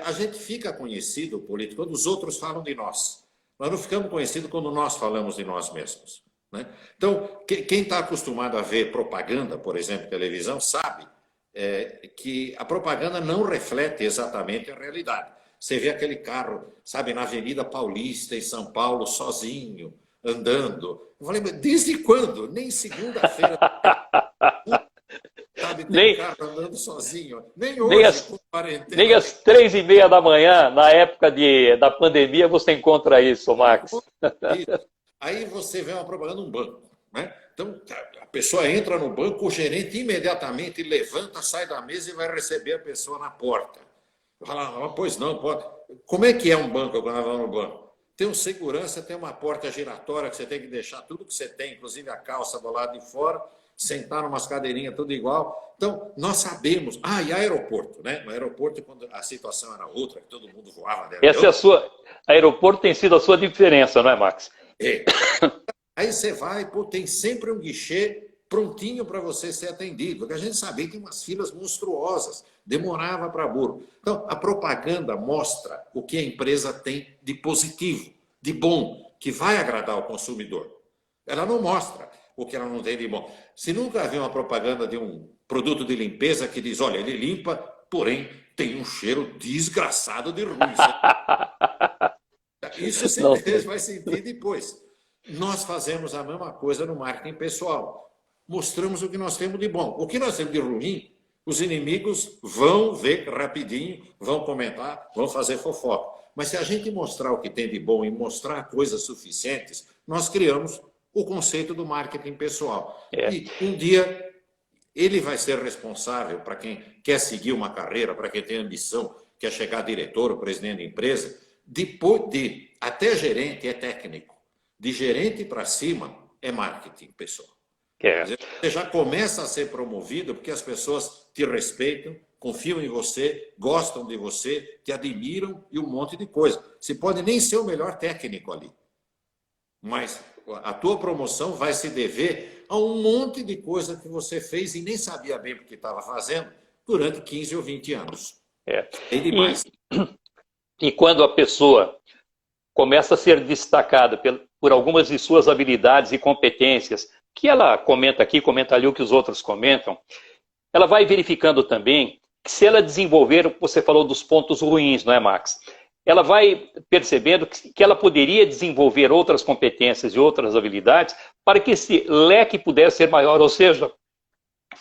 A gente fica conhecido, Polito, quando os outros falam de nós. Nós não ficamos conhecidos quando nós falamos de nós mesmos. Né? Então, quem está acostumado a ver propaganda, por exemplo, televisão, sabe que a propaganda não reflete exatamente a realidade. Você vê aquele carro, sabe, na Avenida Paulista, em São Paulo, sozinho, andando. Eu falei, mas desde quando? Nem segunda-feira. Sabe, tem um carro andando sozinho. Nem hoje, com quarentena. Nem às 3h30 da manhã, na época da pandemia, você encontra isso, Max. Aí você vê uma propaganda num banco. Né? Então, a pessoa entra no banco, o gerente imediatamente levanta, sai da mesa e vai receber a pessoa na porta. Fala, pois não, pode. Como é que é um banco quando nós vamos no banco? Tem um segurança, tem uma porta giratória que você tem que deixar tudo que você tem, inclusive a calça do lado de fora, sentar numas cadeirinhas, tudo igual. Então, nós sabemos. E aeroporto, né? No aeroporto, quando a situação era outra, que todo mundo voava. Essa é a sua... Aeroporto tem sido a sua diferença, não é, Max? Aí você vai, tem sempre um guichê prontinho para você ser atendido, porque a gente sabia que tem umas filas monstruosas, demorava para burro. Então, a propaganda mostra o que a empresa tem de positivo, de bom, que vai agradar o consumidor. Ela não mostra o que ela não tem de bom. Se nunca viu uma propaganda de um produto de limpeza que diz, olha, ele limpa, porém tem um cheiro desgraçado de ruim. Isso você vai sentir depois. Nós fazemos a mesma coisa no marketing pessoal. Mostramos o que nós temos de bom. O que nós temos de ruim, os inimigos vão ver rapidinho, vão comentar, vão fazer fofoca. Mas se a gente mostrar o que tem de bom e mostrar coisas suficientes, nós criamos o conceito do marketing pessoal. E um dia ele vai ser responsável para quem quer seguir uma carreira, para quem tem ambição, quer chegar a diretor ou presidente da empresa, depois de até gerente é técnico. De gerente para cima é marketing pessoal. Você já começa a ser promovido porque as pessoas te respeitam, confiam em você, gostam de você, te admiram e um monte de coisa. Você pode nem ser o melhor técnico ali, mas a tua promoção vai se dever a um monte de coisa que você fez e nem sabia bem porque estava fazendo durante 15 ou 20 anos. Tem demais. E quando a pessoa começa a ser destacada por algumas de suas habilidades e competências, que ela comenta aqui, comenta ali o que os outros comentam, ela vai verificando também que se ela desenvolver, você falou dos pontos ruins, não é, Max? Ela vai percebendo que ela poderia desenvolver outras competências e outras habilidades para que esse leque pudesse ser maior, ou seja,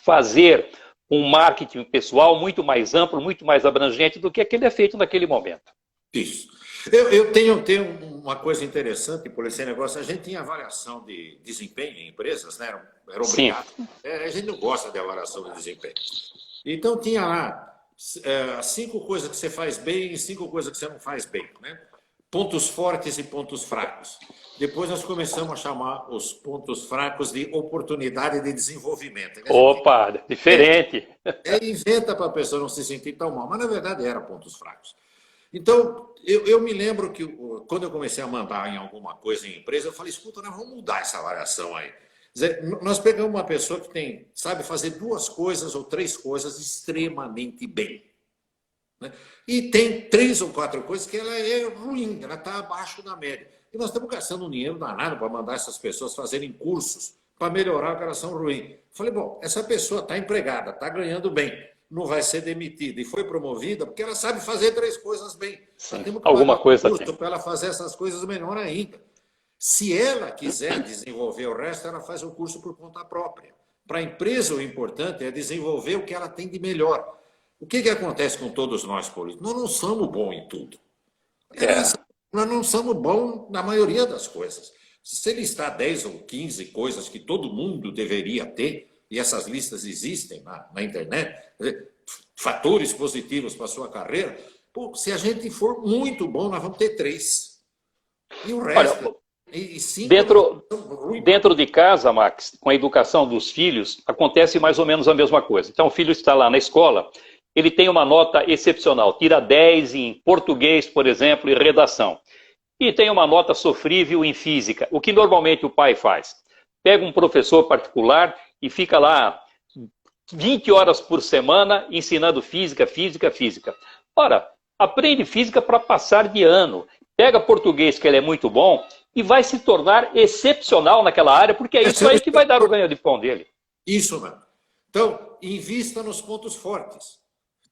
fazer um marketing pessoal muito mais amplo, muito mais abrangente do que aquele é feito naquele momento. Isso. Eu tenho uma coisa interessante por esse negócio. A gente tinha avaliação de desempenho em empresas, né? Era obrigado. A gente não gosta de avaliação de desempenho. Então tinha lá 5 coisas que você faz bem e 5 coisas que você não faz bem, né? Pontos fortes e pontos fracos. Depois nós começamos a chamar os pontos fracos de oportunidade de desenvolvimento. Opa, diferente. Inventa para a pessoa não se sentir tão mal, mas na verdade eram pontos fracos. Então, eu me lembro que quando eu comecei a mandar em alguma coisa em empresa, eu falei, escuta, nós vamos mudar essa avaliação aí. Quer dizer, nós pegamos uma pessoa que sabe fazer 2 coisas ou 3 coisas extremamente bem. Né? E tem 3 ou 4 coisas que ela é ruim, ela está abaixo da média. E nós estamos gastando um dinheiro danado para mandar essas pessoas fazerem cursos para melhorar o que elas são ruins. Falei, bom, essa pessoa está empregada, está ganhando bem, não vai ser demitida. E foi promovida porque ela sabe fazer 3 coisas bem. Sim, temos que alguma coisa um curso para ela fazer essas coisas melhor ainda. Se ela quiser desenvolver o resto, ela faz o curso por conta própria. Para a empresa, o importante é desenvolver o que ela tem de melhor. O que acontece com todos nós políticos? Nós não somos bons em tudo. Nós não somos bons na maioria das coisas. Se listar 10 ou 15 coisas que todo mundo deveria ter, e essas listas existem na internet, fatores positivos para a sua carreira, pô, se a gente for muito bom, nós vamos ter 3. E o resto... Olha, e 5 dentro de casa, Max, com a educação dos filhos, acontece mais ou menos a mesma coisa. Então, o filho está lá na escola, ele tem uma nota excepcional, tira 10 em português, por exemplo, e redação. E tem uma nota sofrível em física. O que normalmente o pai faz? Pega um professor particular e fica lá 20 horas por semana ensinando física, física, física. Ora, aprende física para passar de ano. Pega português, que ele é muito bom, e vai se tornar excepcional naquela área, porque é isso aí que vai dar o ganho de pão dele. Isso, mano. Então, invista nos pontos fortes.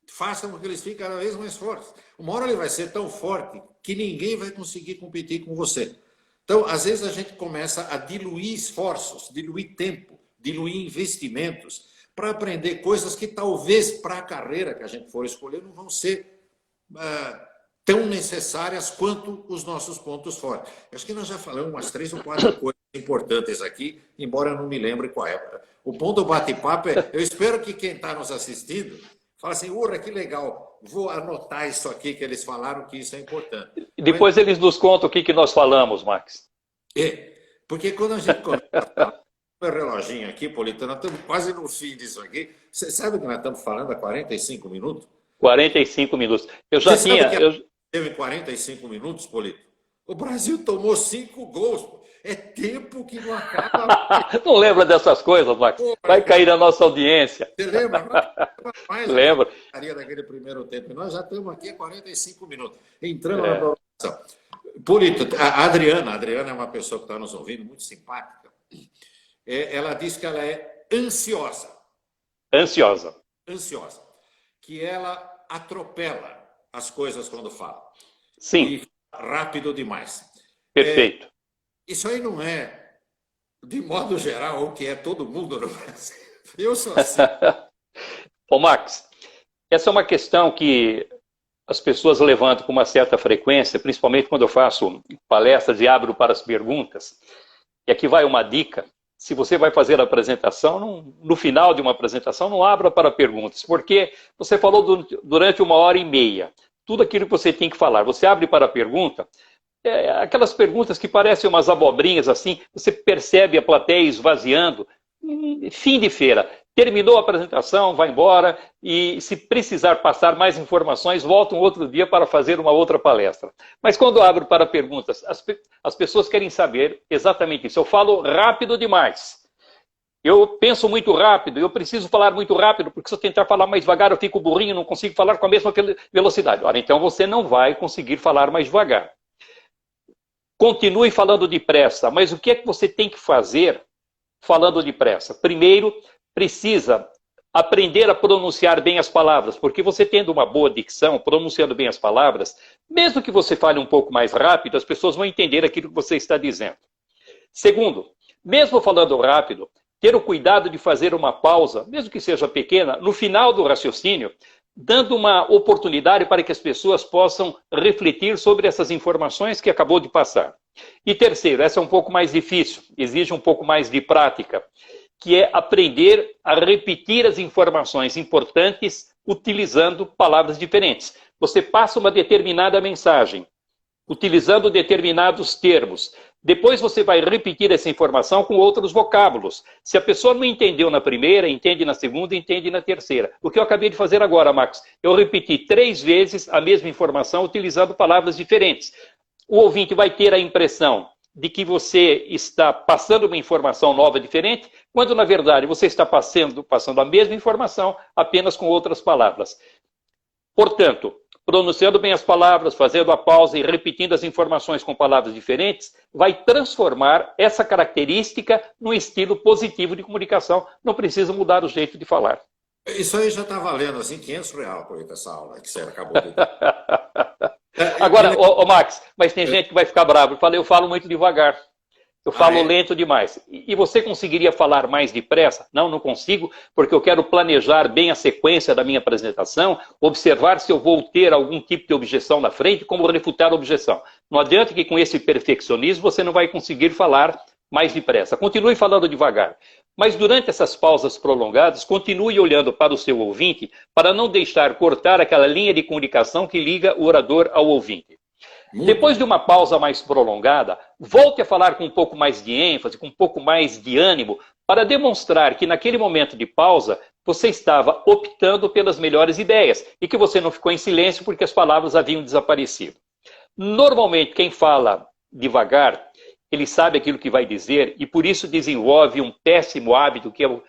Faça com que eles fiquem cada vez mais fortes. Uma hora ele vai ser tão forte que ninguém vai conseguir competir com você. Então, às vezes a gente começa a diluir esforços, diluir tempo, diluir investimentos para aprender coisas que talvez para a carreira que a gente for escolher não vão ser tão necessárias quanto os nossos pontos fortes. Acho que nós já falamos umas 3 ou 4 coisas importantes aqui, embora eu não me lembre qual é. O ponto do bate-papo é, eu espero que quem está nos assistindo fala assim, urra, que legal, vou anotar isso aqui que eles falaram, que isso é importante. E depois eles nos contam o que nós falamos, Max. Porque quando a gente começa a falar, meu reloginho aqui, Polito, nós estamos quase no fim disso aqui. Você sabe que nós estamos falando há 45 minutos? 45 minutos. Eu já Você tinha... sabe que teve 45 minutos, Polito? O Brasil tomou 5 gols. É tempo que não acaba. Não lembra dessas coisas, Max? Vai cair na nossa audiência. Você lembra? Lembro. Daquele primeiro tempo. Nós já estamos aqui há 45 minutos. Entrando na programação. Polito, a Adriana é uma pessoa que está nos ouvindo, muito simpática. Ela diz que ela é ansiosa. Ansiosa. Que ela atropela as coisas quando fala. Sim. E rápido demais. Perfeito. Isso aí não é, de modo geral, o que é todo mundo no Brasil. Eu sou assim. Ô, Max, essa é uma questão que as pessoas levantam com uma certa frequência, principalmente quando eu faço palestras e abro para as perguntas. E aqui vai uma dica. Se você vai fazer a apresentação, no final de uma apresentação, não abra para perguntas, porque você falou durante 1h30. Tudo aquilo que você tem que falar. Você abre para a pergunta, aquelas perguntas que parecem umas abobrinhas assim, você percebe a plateia esvaziando. Fim de feira. Terminou a apresentação, vai embora e, se precisar passar mais informações, volta um outro dia para fazer uma outra palestra. Mas quando eu abro para perguntas, as pessoas querem saber exatamente isso. Eu falo rápido demais. Eu penso muito rápido, eu preciso falar muito rápido, porque se eu tentar falar mais devagar, eu fico burrinho, não consigo falar com a mesma velocidade. Ora, então você não vai conseguir falar mais devagar. Continue falando depressa, mas o que é que você tem que fazer falando depressa? Primeiro, precisa aprender a pronunciar bem as palavras, porque você tendo uma boa dicção, pronunciando bem as palavras, mesmo que você fale um pouco mais rápido, as pessoas vão entender aquilo que você está dizendo. Segundo, mesmo falando rápido, ter o cuidado de fazer uma pausa, mesmo que seja pequena, no final do raciocínio, dando uma oportunidade para que as pessoas possam refletir sobre essas informações que acabou de passar. E terceiro, essa é um pouco mais difícil, exige um pouco mais de prática, que é aprender a repetir as informações importantes utilizando palavras diferentes. Você passa uma determinada mensagem, utilizando determinados termos. Depois você vai repetir essa informação com outros vocábulos. Se a pessoa não entendeu na primeira, entende na segunda, entende na terceira. O que eu acabei de fazer agora, Max, eu repeti 3 vezes a mesma informação utilizando palavras diferentes. O ouvinte vai ter a impressão de que você está passando uma informação nova, diferente, quando na verdade você está passando a mesma informação, apenas com outras palavras. Portanto, pronunciando bem as palavras, fazendo a pausa e repetindo as informações com palavras diferentes, vai transformar essa característica num estilo positivo de comunicação. Não precisa mudar o jeito de falar. Isso aí já está valendo assim R$500 por essa aula que você acabou de dar. Agora, Max, mas tem gente que vai ficar bravo. Eu falo muito devagar. Eu falo lento demais. E você conseguiria falar mais depressa? Não, não consigo, porque eu quero planejar bem a sequência da minha apresentação, observar se eu vou ter algum tipo de objeção na frente, como refutar a objeção. Não adianta que com esse perfeccionismo você não vai conseguir falar mais depressa. Continue falando devagar. Mas durante essas pausas prolongadas, continue olhando para o seu ouvinte para não deixar cortar aquela linha de comunicação que liga o orador ao ouvinte. Depois de uma pausa mais prolongada, volte a falar com um pouco mais de ênfase, com um pouco mais de ânimo, para demonstrar que naquele momento de pausa você estava optando pelas melhores ideias e que você não ficou em silêncio porque as palavras haviam desaparecido. Normalmente, quem fala devagar, ele sabe aquilo que vai dizer e por isso desenvolve um péssimo hábito que é o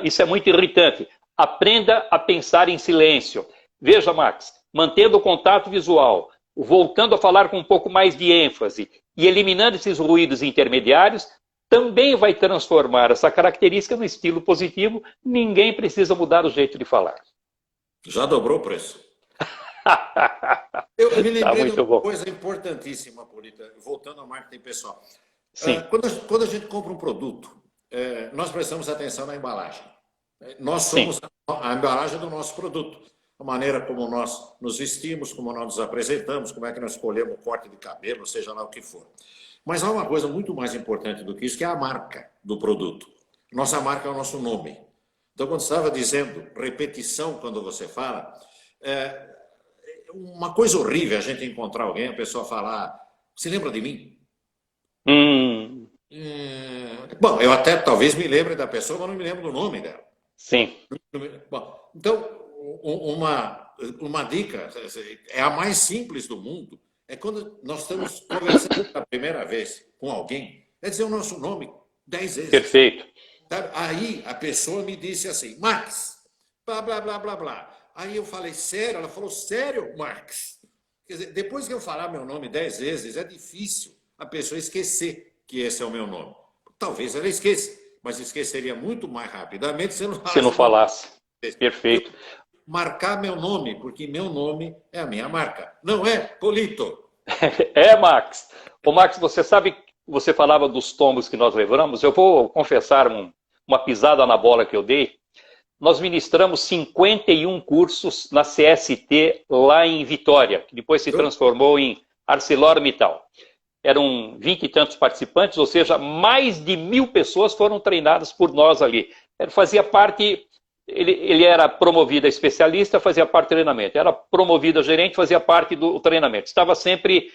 Isso é muito irritante. Aprenda a pensar em silêncio. Veja, Max, mantendo o contato visual, voltando a falar com um pouco mais de ênfase e eliminando esses ruídos intermediários, também vai transformar essa característica no estilo positivo. Ninguém precisa mudar o jeito de falar. Já dobrou o preço. Eu me lembrei de uma bom. coisa importantíssima, Polita, voltando ao marketing pessoal. Sim. Quando a gente compra um produto, nós prestamos atenção na embalagem. Nós somos a embalagem do nosso produto. A maneira como nós nos vestimos, como nós nos apresentamos, como é que nós escolhemos o corte de cabelo, seja lá o que for. Mas há uma coisa muito mais importante do que isso, que é a marca do produto. Nossa marca é o nosso nome. Então, quando você estava dizendo repetição, quando você fala, uma coisa horrível é a gente encontrar alguém, a pessoa falar, se lembra de mim? Bom, eu até talvez me lembre da pessoa, mas não me lembro do nome dela. Sim. Bom, então, uma dica, é a mais simples do mundo, é quando nós estamos conversando pela primeira vez com alguém, é dizer o nosso nome 10 vezes. Perfeito. Aí a pessoa me disse assim, Max, blá, blá, blá, blá, blá. Aí eu falei, sério? Ela falou, sério, Max? Quer dizer, depois que eu falar meu nome 10 vezes, é difícil a pessoa esquecer que esse é o meu nome. Talvez ela esqueça, mas esqueceria muito mais rapidamente se não falasse. Perfeito. Marcar meu nome, porque meu nome é a minha marca. Não é, Polito? Max. Ô, Max, você sabe, você falava dos tombos que nós levamos. Eu vou confessar uma pisada na bola que eu dei. Nós ministramos 51 cursos na CST lá em Vitória, que depois se transformou em ArcelorMittal. Eram 20 e tantos participantes, ou seja, mais de 1000 pessoas foram treinadas por nós ali. Ele fazia parte, ele era promovido a especialista, fazia parte do treinamento. Era promovido a gerente, fazia parte do treinamento. Estava sempre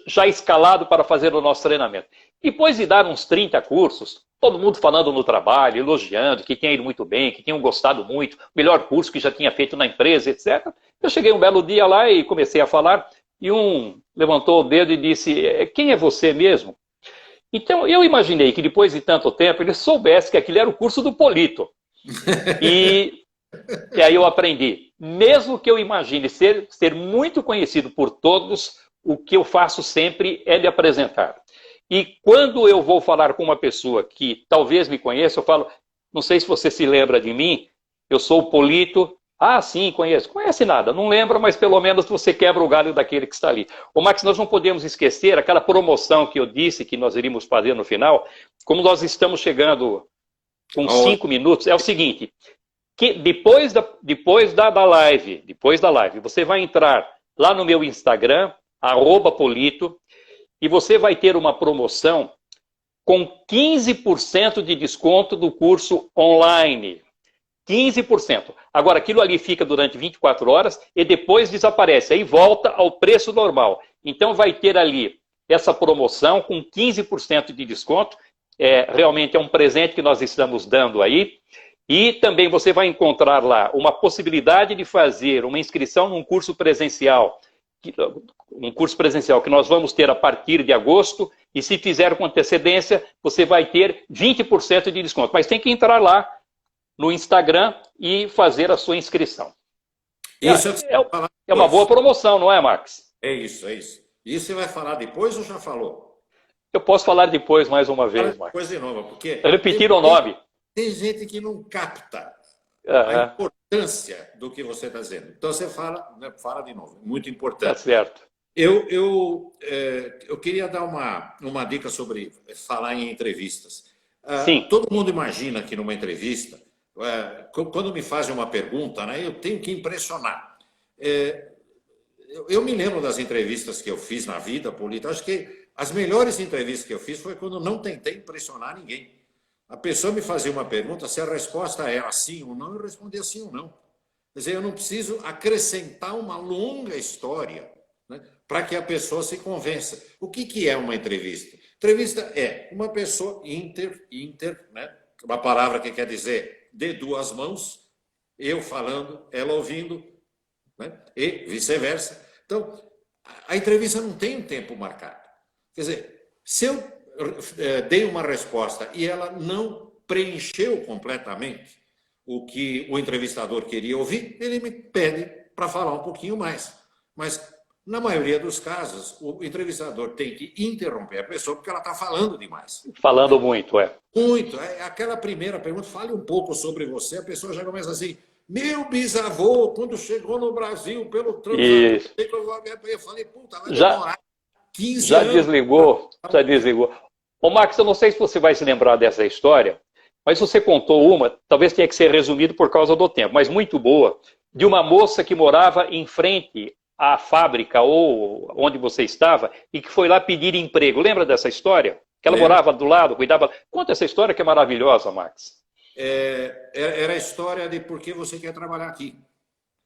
já escalado para fazer o nosso treinamento. Depois de dar uns 30 cursos, todo mundo falando no trabalho, elogiando, que tinha ido muito bem, que tinham gostado muito, o melhor curso que já tinha feito na empresa, etc. Eu cheguei um belo dia lá e comecei a falar, e um levantou o dedo e disse, quem é você mesmo? Então, eu imaginei que depois de tanto tempo, ele soubesse que aquele era o curso do Polito. E aí eu aprendi, mesmo que eu imagine ser muito conhecido por todos, o que eu faço sempre é lhe apresentar. E quando eu vou falar com uma pessoa que talvez me conheça, eu falo, não sei se você se lembra de mim, eu sou o Polito. Ah, sim, conheço. Conhece nada, não lembra, mas pelo menos você quebra o galho daquele que está ali. Ô, Max, nós não podemos esquecer aquela promoção que eu disse que nós iríamos fazer no final. Como nós estamos chegando com 5 minutos, é o seguinte, que depois da live, você vai entrar lá no meu Instagram, @Polito, e você vai ter uma promoção com 15% de desconto do curso online. 15%. Agora, aquilo ali fica durante 24 horas e depois desaparece. Aí volta ao preço normal. Então, vai ter ali essa promoção com 15% de desconto. Realmente é um presente que nós estamos dando aí. E também você vai encontrar lá uma possibilidade de fazer uma inscrição num curso presencial. Um curso presencial que nós vamos ter a partir de agosto. E se fizer com antecedência, você vai ter 20% de desconto. Mas tem que entrar lá no Instagram e fazer a sua inscrição. Isso é uma boa promoção, não é, Max? É isso. E você vai falar depois ou já falou? Eu posso falar depois mais uma vez, Max. Depois de novo, porque... Repetir o nome. Tem gente que não capta a importância do que você está dizendo. Então você fala, né, fala de novo, muito importante. Tá certo. Eu queria dar uma dica sobre falar em entrevistas. Sim. Todo mundo imagina que numa entrevista, quando me fazem uma pergunta, né, eu tenho que impressionar. Eu me lembro das entrevistas que eu fiz na vida, Polito. Acho que as melhores entrevistas que eu fiz foi quando não tentei impressionar ninguém. A pessoa me fazia uma pergunta, se a resposta era sim ou não, eu respondia sim ou não. Quer dizer, eu não preciso acrescentar uma longa história, né, para que a pessoa se convença. O que é uma entrevista? Entrevista é uma pessoa né, uma palavra que quer dizer de duas mãos, eu falando, ela ouvindo, né, e vice-versa. Então, a entrevista não tem um tempo marcado. Quer dizer, se eu dei uma resposta e ela não preencheu completamente o que o entrevistador queria ouvir, ele me pede para falar um pouquinho mais. Mas, na maioria dos casos, o entrevistador tem que interromper a pessoa porque ela está falando demais. Falando muito, é. Muito. Aquela primeira pergunta, fale um pouco sobre você, a pessoa já começa assim, meu bisavô, quando chegou no Brasil, pelo Isso. eu falei, puta, vai demorar 15 já anos. Já desligou. Ô, Max, eu não sei se você vai se lembrar dessa história, mas você contou uma, talvez tenha que ser resumido por causa do tempo, mas muito boa, de uma moça que morava em frente à fábrica ou onde você estava e que foi lá pedir emprego. Lembra dessa história? Que ela morava do lado, cuidava. Conta essa história que é maravilhosa, Max. Era a história de por que você quer trabalhar aqui.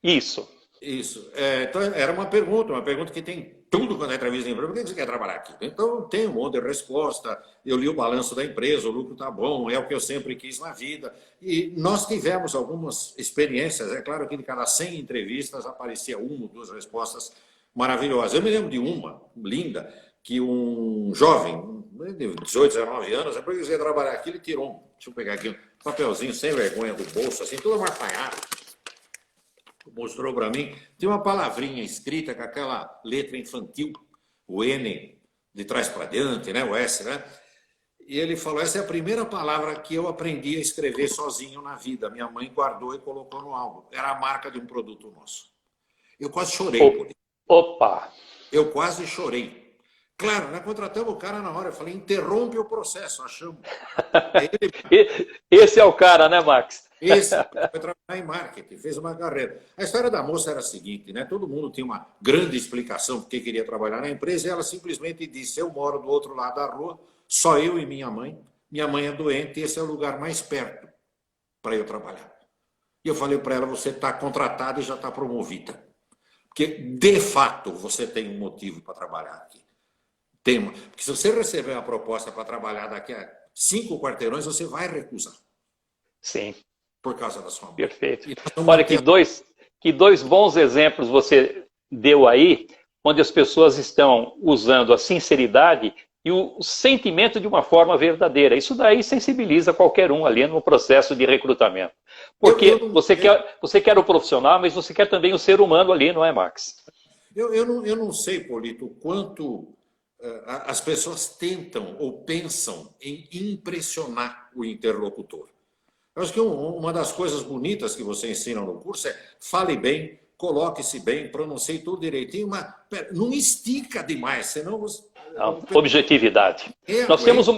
Isso. Isso. Então, era uma pergunta que tem tudo quando é entrevista de emprego. Por que você quer trabalhar aqui? Então, tem um monte de resposta. Eu li o balanço da empresa, o lucro está bom, é o que eu sempre quis na vida. E nós tivemos algumas experiências. É claro que de cada 100 entrevistas aparecia uma ou duas respostas maravilhosas. Eu me lembro de uma, linda, que um jovem, de 18, 19 anos, depois que você ia trabalhar aqui, ele tirou, deixa eu pegar aqui, um papelzinho sem vergonha do bolso, assim, tudo amarfanhado. Mostrou para mim, tem uma palavrinha escrita com aquela letra infantil, o N de trás para diante, né? O S, né? E ele falou, essa é a primeira palavra que eu aprendi a escrever sozinho na vida. Minha mãe guardou e colocou no álbum. Era a marca de um produto nosso. Eu quase chorei por isso. Opa! Eu quase chorei. Claro, nós contratamos o cara na hora. Eu falei, interrompe o processo, achamos. Esse é o cara, né, Max? Esse foi trabalhar em marketing, fez uma carreira. A história da moça era a seguinte, né? Todo mundo tinha uma grande explicação porque queria trabalhar na empresa e ela simplesmente disse, eu moro do outro lado da rua, só eu e minha mãe é doente e esse é o lugar mais perto para eu trabalhar. E eu falei para ela, você está contratada e já está promovida. Porque, de fato, você tem um motivo para trabalhar aqui. Porque se você receber uma proposta para trabalhar daqui a 5 quarteirões, você vai recusar. Sim. Por causa da sua mãe. Perfeito. Olha, que dois bons exemplos você deu aí, onde as pessoas estão usando a sinceridade e o sentimento de uma forma verdadeira. Isso daí sensibiliza qualquer um ali no processo de recrutamento. Porque você quer o profissional, mas você quer também o ser humano ali, não é, Max? Eu não sei, Polito, o quanto as pessoas tentam ou pensam em impressionar o interlocutor. Eu acho que uma das coisas bonitas que você ensina no curso é fale bem, coloque-se bem, pronuncie tudo direitinho, mas não estica demais, senão você... Objetividade. Nós temos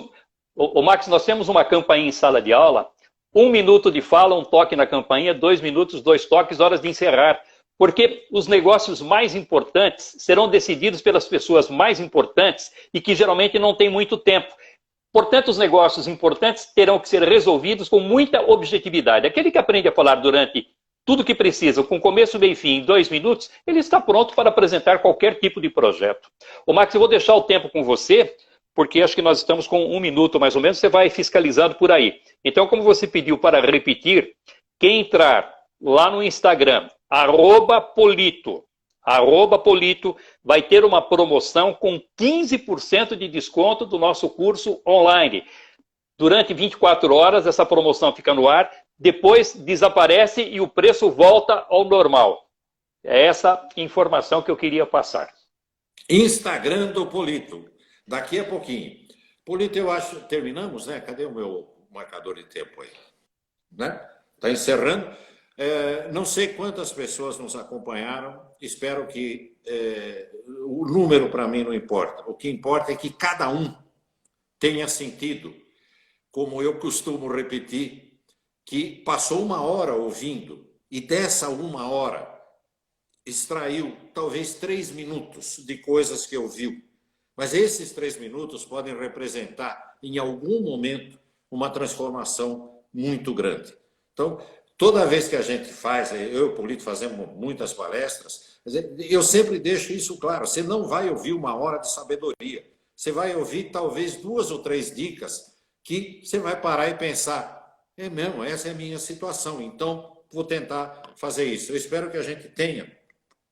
Max, nós temos uma campainha em sala de aula, 1 minuto de fala, um toque na campainha, 2 minutos, 2 toques, horas de encerrar. Porque os negócios mais importantes serão decididos pelas pessoas mais importantes e que geralmente não têm muito tempo. Portanto, os negócios importantes terão que ser resolvidos com muita objetividade. Aquele que aprende a falar durante tudo que precisa, com começo, meio e fim, em 2 minutos, ele está pronto para apresentar qualquer tipo de projeto. Ô, Max, eu vou deixar o tempo com você, porque acho que nós estamos com 1 minuto mais ou menos, você vai fiscalizando por aí. Então, como você pediu para repetir, quem entrar lá no Instagram, @Polito, vai ter uma promoção com 15% de desconto do nosso curso online. Durante 24 horas, essa promoção fica no ar, depois desaparece e o preço volta ao normal. É essa informação que eu queria passar. Instagram do Polito, daqui a pouquinho. Polito, eu acho, terminamos, né? Cadê o meu marcador de tempo aí? Né? Está encerrando. Não sei quantas pessoas nos acompanharam, espero que o número para mim não importa. O que importa é que cada um tenha sentido, como eu costumo repetir, que passou 1 hora ouvindo e dessa 1 hora extraiu talvez 3 minutos de coisas que ouviu, Mas esses 3 minutos podem representar, em algum momento, uma transformação muito grande. Então, toda vez que a gente faz, eu e o Polito fazemos muitas palestras, eu sempre deixo isso claro, você não vai ouvir 1 hora de sabedoria, você vai ouvir talvez 2 ou 3 dicas que você vai parar e pensar, é mesmo, essa é a minha situação, então vou tentar fazer isso. Eu espero que a gente tenha,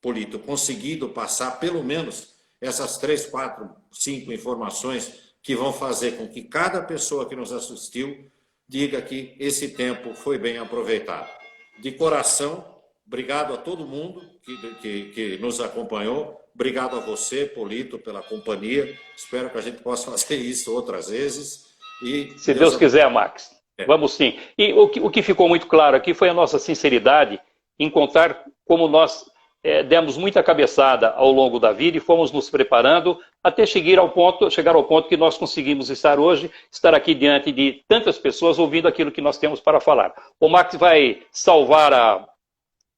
Polito, conseguido passar pelo menos essas 3, 4, 5 informações que vão fazer com que cada pessoa que nos assistiu diga que esse tempo foi bem aproveitado. De coração, obrigado a todo mundo que nos acompanhou. Obrigado a você, Polito, pela companhia. Espero que a gente possa fazer isso outras vezes. E se Deus quiser, Max. Vamos sim. E o que ficou muito claro aqui foi a nossa sinceridade em contar como nós demos muita cabeçada ao longo da vida e fomos nos preparando até chegar ao ponto que nós conseguimos estar aqui diante de tantas pessoas ouvindo aquilo que nós temos para falar. O Max vai salvar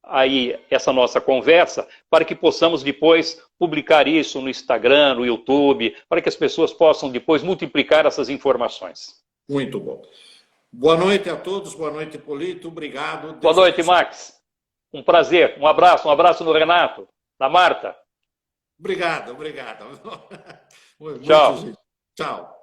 aí essa nossa conversa para que possamos depois publicar isso no Instagram, no YouTube, para que as pessoas possam depois multiplicar essas informações. Muito bom. Boa noite a todos, boa noite, Polito, obrigado. Boa noite, Max. Um prazer, um abraço no Renato, na Marta. Obrigado. Tchau. Tchau.